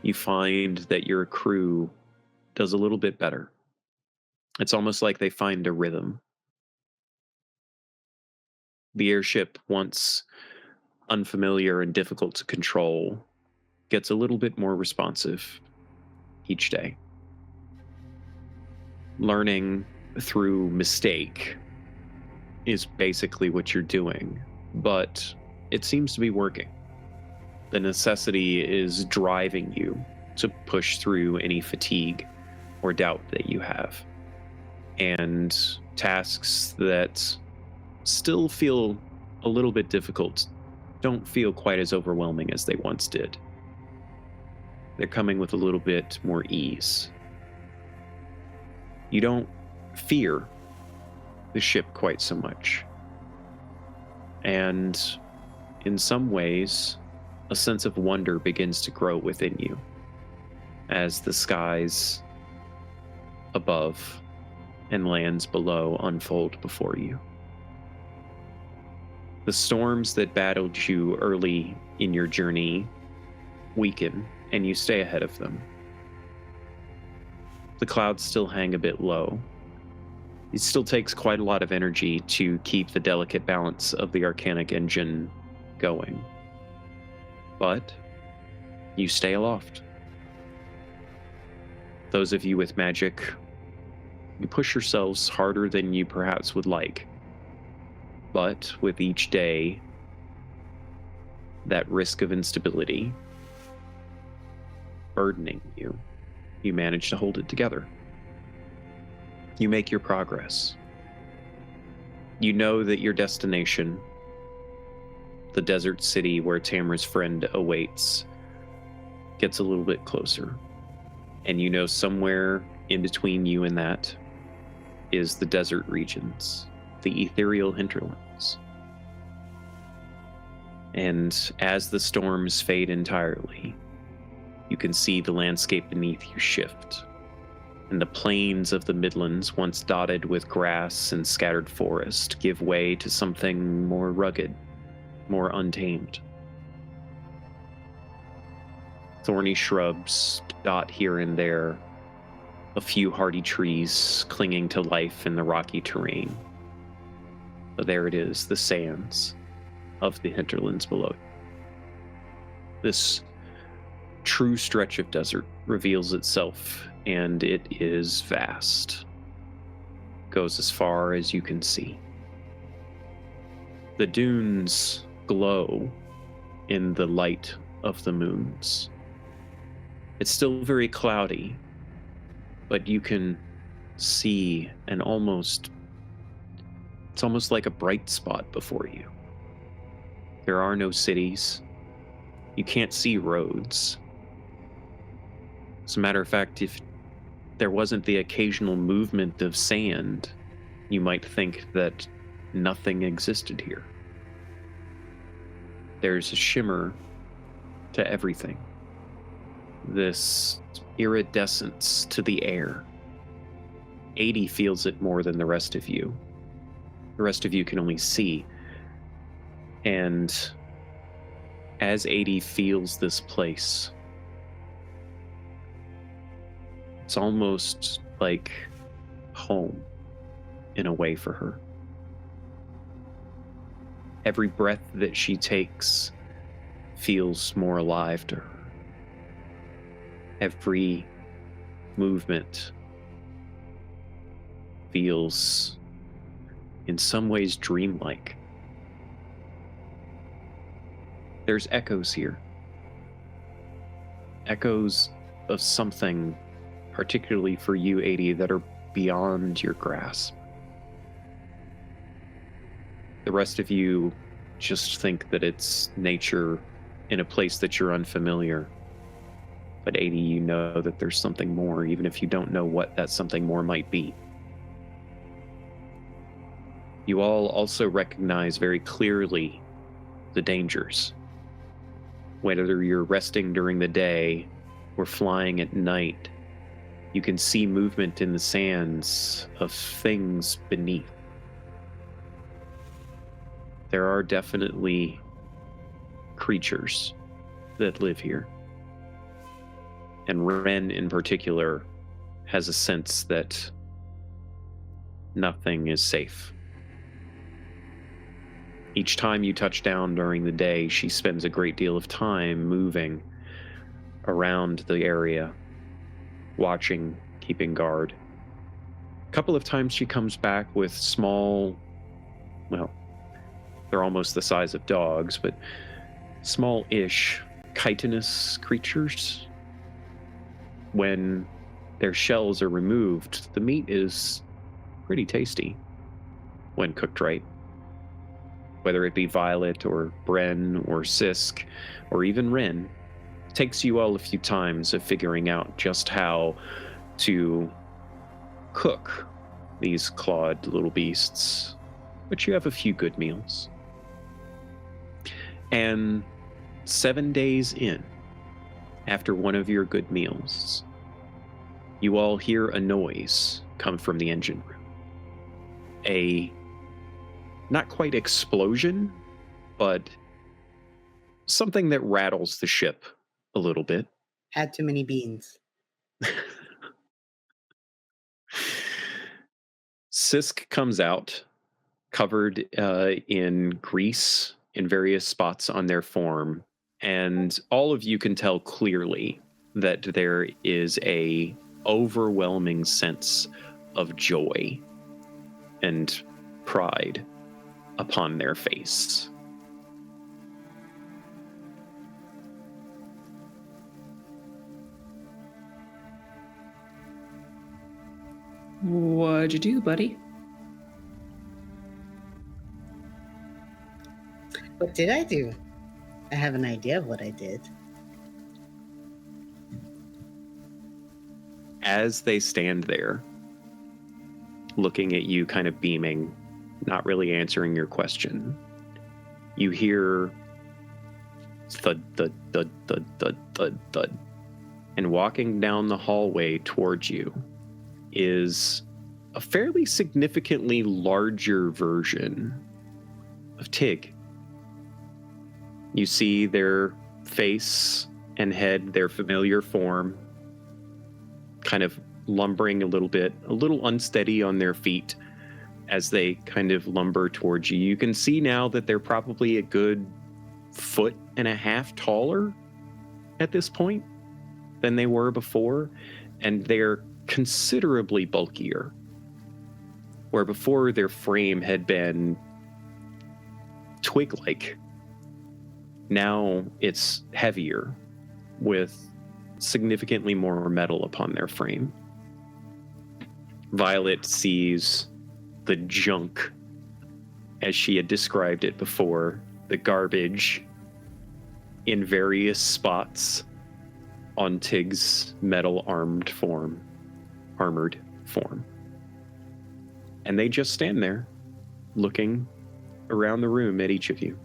you find that your crew does a little bit better. It's almost like they find a rhythm. The airship, once unfamiliar and difficult to control, gets a little bit more responsive each day. Learning through mistake is basically what you're doing, but it seems to be working. The necessity is driving you to push through any fatigue or doubt that you have. And tasks that still feel a little bit difficult don't feel quite as overwhelming as they once did. They're coming with a little bit more ease. You don't fear the ship quite so much. And in some ways, a sense of wonder begins to grow within you as the skies above and lands below unfold before you. The storms that battled you early in your journey weaken, and you stay ahead of them. The clouds still hang a bit low. It still takes quite a lot of energy to keep the delicate balance of the Arcanic engine going. But you stay aloft. Those of you with magic, you push yourselves harder than you perhaps would like. But with each day, that risk of instability burdening you, you manage to hold it together. You make your progress. You know that your destination, the desert city where Tamra's friend awaits, gets a little bit closer. And you know somewhere in between you and that is the desert regions, the ethereal hinterlands. And as the storms fade entirely, you can see the landscape beneath you shift. And the plains of the Midlands, once dotted with grass and scattered forest, give way to something more rugged, more untamed. Thorny shrubs dot here and there, a few hardy trees clinging to life in the rocky terrain. But there it is, the sands of the hinterlands below. This true stretch of desert reveals itself, and it is vast. Goes as far as you can see. The dunes glow in the light of the moons. It's still very cloudy, but you can see it's almost like a bright spot before you. There are no cities. You can't see roads. As a matter of fact, if there wasn't the occasional movement of sand, you might think that nothing existed here. There's a shimmer to everything. This iridescence to the air. 80 feels it more than the rest of you. The rest of you can only see. And as 80 feels this place, it's almost like home in a way for her. Every breath that she takes feels more alive to her. Every movement feels in some ways dreamlike. There's echoes here. Echoes of something, particularly for you, 80, that are beyond your grasp. The rest of you just think that it's nature in a place that you're unfamiliar. But 80, you know that there's something more, even if you don't know what that something more might be. You all also recognize very clearly the dangers. Whether you're resting during the day or flying at night, you can see movement in the sands of things beneath. There are definitely creatures that live here. And Ren in particular has a sense that nothing is safe. Each time you touch down during the day, she spends a great deal of time moving around the area, watching, keeping guard. A couple of times she comes back with small well, they're almost the size of dogs, but small-ish chitinous creatures. When their shells are removed, the meat is pretty tasty when cooked right. Whether it be Violet or Bren or Sisk or even Rin, it takes you all a few times of figuring out just how to cook these clawed little beasts, but you have a few good meals. And 7 days in, after one of your good meals, you all hear a noise come from the engine room. A not quite explosion, but something that rattles the ship a little bit. Had too many beans. Sisk comes out, covered in grease in various spots on their form, and all of you can tell clearly that there is a overwhelming sense of joy and pride upon their face. What'd you do, buddy? What did I do? I have an idea of what I did. As they stand there, looking at you, kind of beaming, not really answering your question, you hear thud, thud, thud, thud, thud, thud, thud. And walking down the hallway towards you is a fairly significantly larger version of Tig. You see their face and head, their familiar form, kind of lumbering a little unsteady on their feet as they kind of lumber towards you. You can see now that they're probably a good 1.5 feet taller at this point than they were before, and they're considerably bulkier. Where before their frame had been twig-like, now it's heavier with significantly more metal upon their frame. Violet sees the junk, as she had described it before, the garbage in various spots on Tig's metal armored form. And they just stand there, looking around the room at each of you.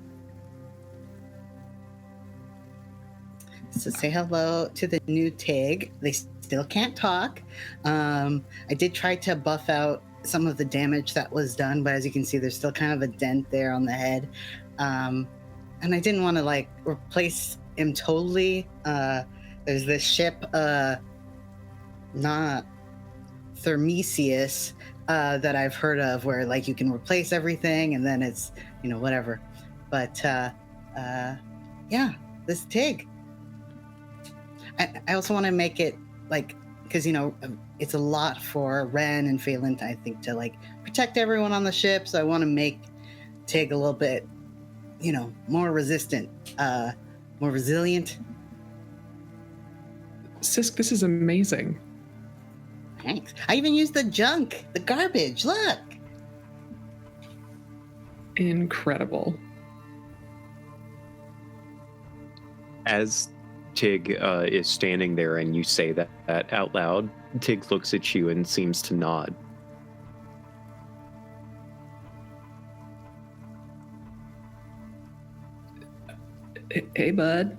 So say hello to the new Tig. They still can't talk. I did try to buff out some of the damage that was done, but as you can see, there's still kind of a dent there on the head. And I didn't want to replace him totally. There's this ship, not Thermesius, that I've heard of, where you can replace everything and then it's whatever. But yeah, this Tig. I also want to make it because it's a lot for Ren and Phelan, I think, to protect everyone on the ship. So I want to make Tig a little bit, more resistant, more resilient. Sisk, this is amazing. Thanks. I even used the junk, the garbage. Look. Incredible. As Tig is standing there and you say that out loud, Tig looks at you and seems to nod. Hey, bud.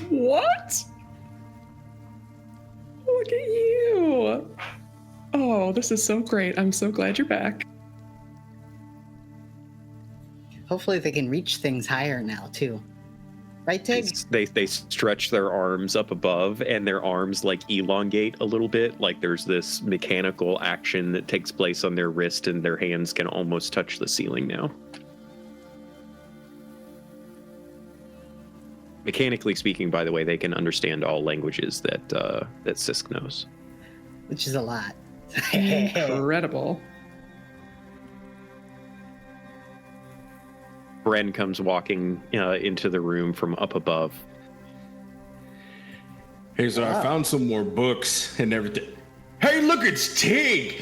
What? Look at you. Oh, this is so great. I'm so glad you're back. Hopefully they can reach things higher now, too. Right, Tig? They stretch their arms up above, and their arms elongate a little bit. There's this mechanical action that takes place on their wrist, and their hands can almost touch the ceiling now. Mechanically speaking, by the way, they can understand all languages that Sisk knows. Which is a lot. Incredible. Bren comes walking into the room from up above. Hey, so I found some more books and everything. Hey, look, it's Tig!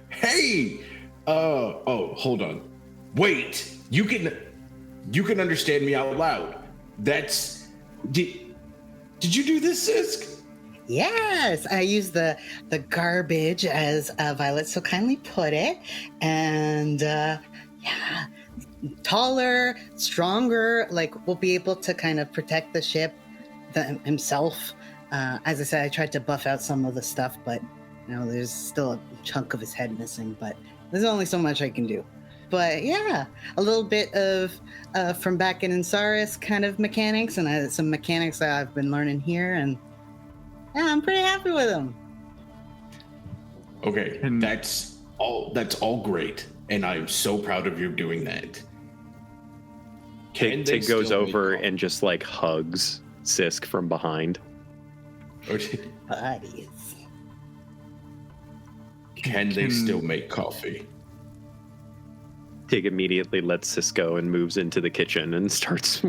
Hey! Oh, hold on. Wait, you can understand me out loud. Did you do this, Sisk? Yes, I used the garbage, as Violet so kindly put it, and yeah, taller, stronger. Like, we'll be able to kind of protect the ship himself. As I said, I tried to buff out some of the stuff, but there's still a chunk of his head missing. But there's only so much I can do. But yeah, a little bit of from back in Insaris kind of mechanics, and some mechanics that I've been learning here, and yeah, I'm pretty happy with them. Okay, And- that's all great, and I'm so proud of you doing that. Can they Tig goes still make over coffee? and just like hugs Sisk from behind. Buddies. Can they still make coffee? Tig immediately lets Sisk go and moves into the kitchen and starts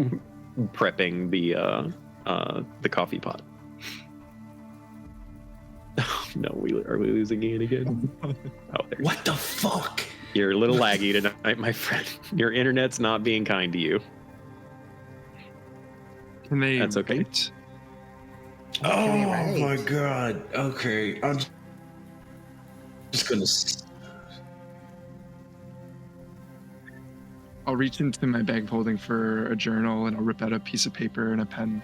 prepping the coffee pot. Oh, no, are we losing it again? Oh, there. What the fuck? You're a little laggy tonight, my friend. Your internet's not being kind to you. Can they That's okay. wait? Oh right. my god. Okay, I'm just gonna. I'll reach into my bag of holding for a journal and I'll rip out a piece of paper and a pen.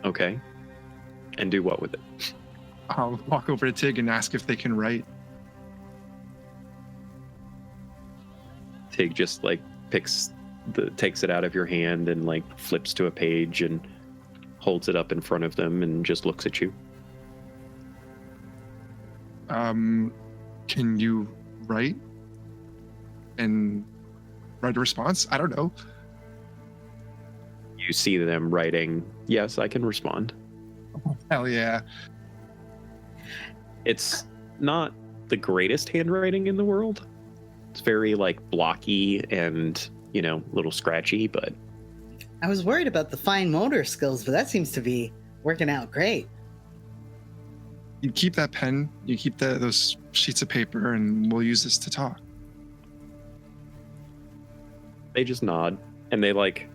Okay. And do what with it? I'll walk over to Tig and ask if they can write. Tig just like takes it out of your hand and like flips to a page and holds it up in front of them and just looks at you. Can you write and write a response? I don't know. You see them writing, "Yes, I can respond." Hell yeah. It's not the greatest handwriting in the world. It's very like blocky and, a little scratchy, but I was worried about the fine motor skills, but that seems to be working out great. You keep that pen, you keep those sheets of paper, and we'll use this to talk. they just nod and they like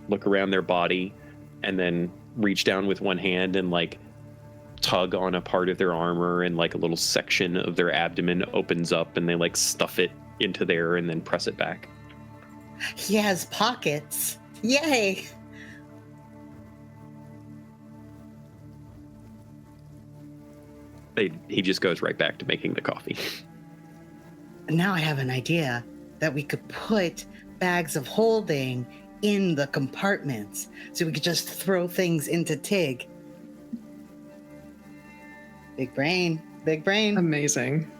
look around their body and then reach down with one hand and like tug on a part of their armor, and like a little section of their abdomen opens up and they like stuff it into there and then press it back. He has pockets. Yay! He just goes right back to making the coffee. Now I have an idea that we could put bags of holding in the compartments so we could just throw things into Tig. Big brain, big brain. Amazing.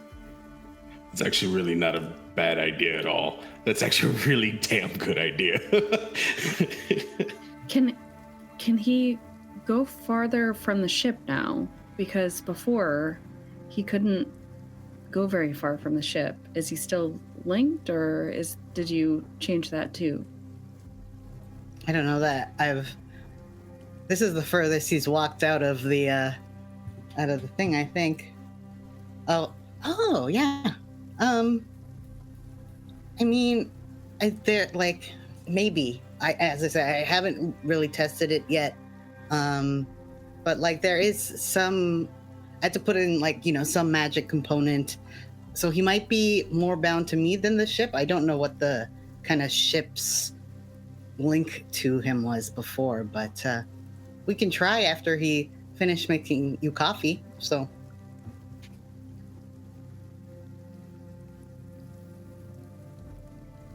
It's actually really not a bad idea at all. That's actually a really damn good idea. Can he go farther from the ship now? Because before he couldn't go very far from the ship. Is he still linked, or did you change that too? I don't know that. This is the furthest he's walked out of the thing, I think. Oh yeah. I mean, maybe. As I said, I haven't really tested it yet. But like there is some, I had to put in some magic component. So he might be more bound to me than the ship. I don't know what the kind of ship's link to him was before, but we can try after he finished making you coffee. So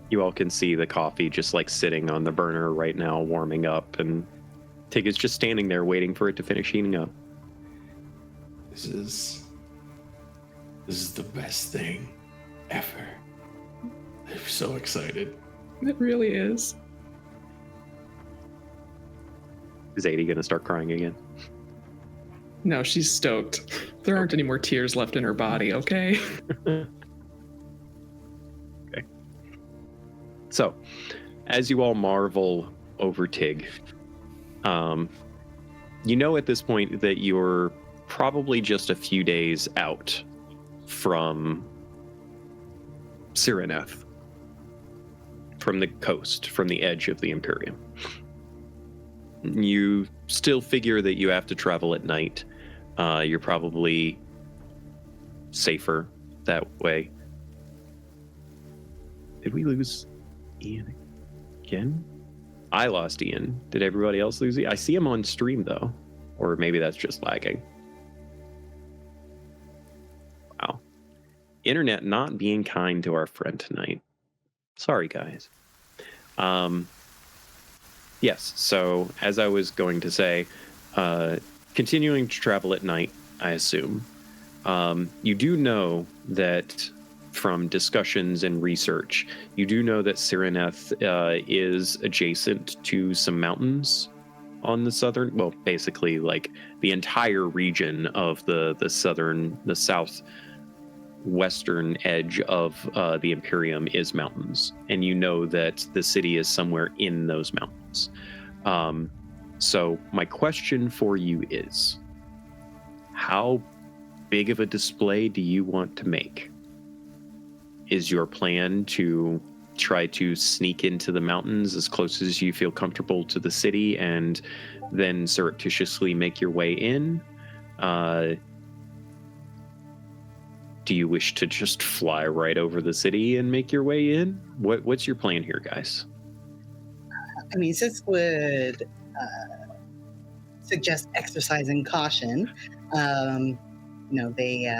You all can see the coffee just like sitting on the burner right now, warming up, and Tig is just standing there waiting for it to finish heating up. This is the best thing ever. I'm so excited. It really is. Is Zadie going to start crying again? No, she's stoked. There aren't any more tears left in her body, okay? Okay. So, as you all marvel over Tig, you know at this point that you're probably just a few days out from Cyreneth, from the coast, from the edge of the Imperium. You still figure that you have to travel at night. You're probably safer that way. Did we lose Ian again? I lost Ian. Did everybody else lose Ian? I see him on stream, though. Or maybe that's just lagging. Wow. Internet not being kind to our friend tonight. Sorry, guys. Yes, so as I was going to say, continuing to travel at night, I assume. You do know that from discussions and research, you do know that Cyreneth is adjacent to some mountains on the southern, well, basically like the entire region of the southwestern edge of the Imperium is mountains. And you know that the city is somewhere in those mountains. So my question for you is, how big of a display do you want to make? Is your plan to try to sneak into the mountains as close as you feel comfortable to the city and then surreptitiously make your way in? Do you wish to just fly right over the city and make your way in? What's your plan here, guys? I mean, Sis would suggest exercising caution. They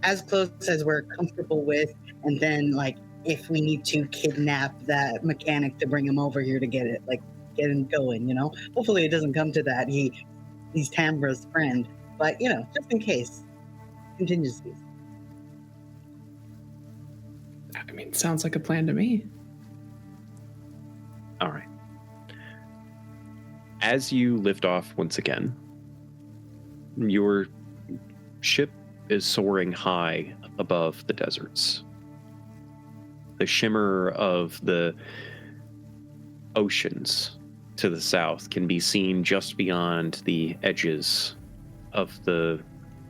as close as we're comfortable with, and then like if we need to kidnap that mechanic to bring him over here to get him going, hopefully it doesn't come to that. He's Tambra's friend, but just in case, contingencies. I mean, sounds like a plan to me. All right. As you lift off once again, your ship is soaring high above the deserts. The shimmer of the oceans to the south can be seen just beyond the edges of the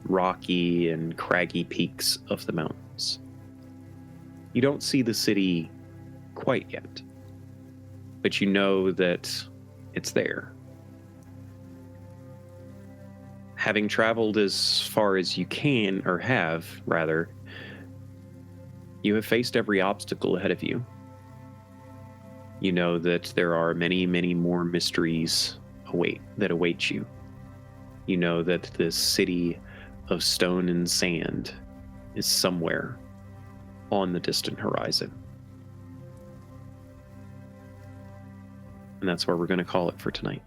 rocky and craggy peaks of the mountains. You don't see the city quite yet, but you know that it's there. Having traveled as far as you can, or have, rather, you have faced every obstacle ahead of you. You know that there are many, many more mysteries that await you. You know that this city of stone and sand is somewhere on the distant horizon. And that's where we're going to call it for tonight.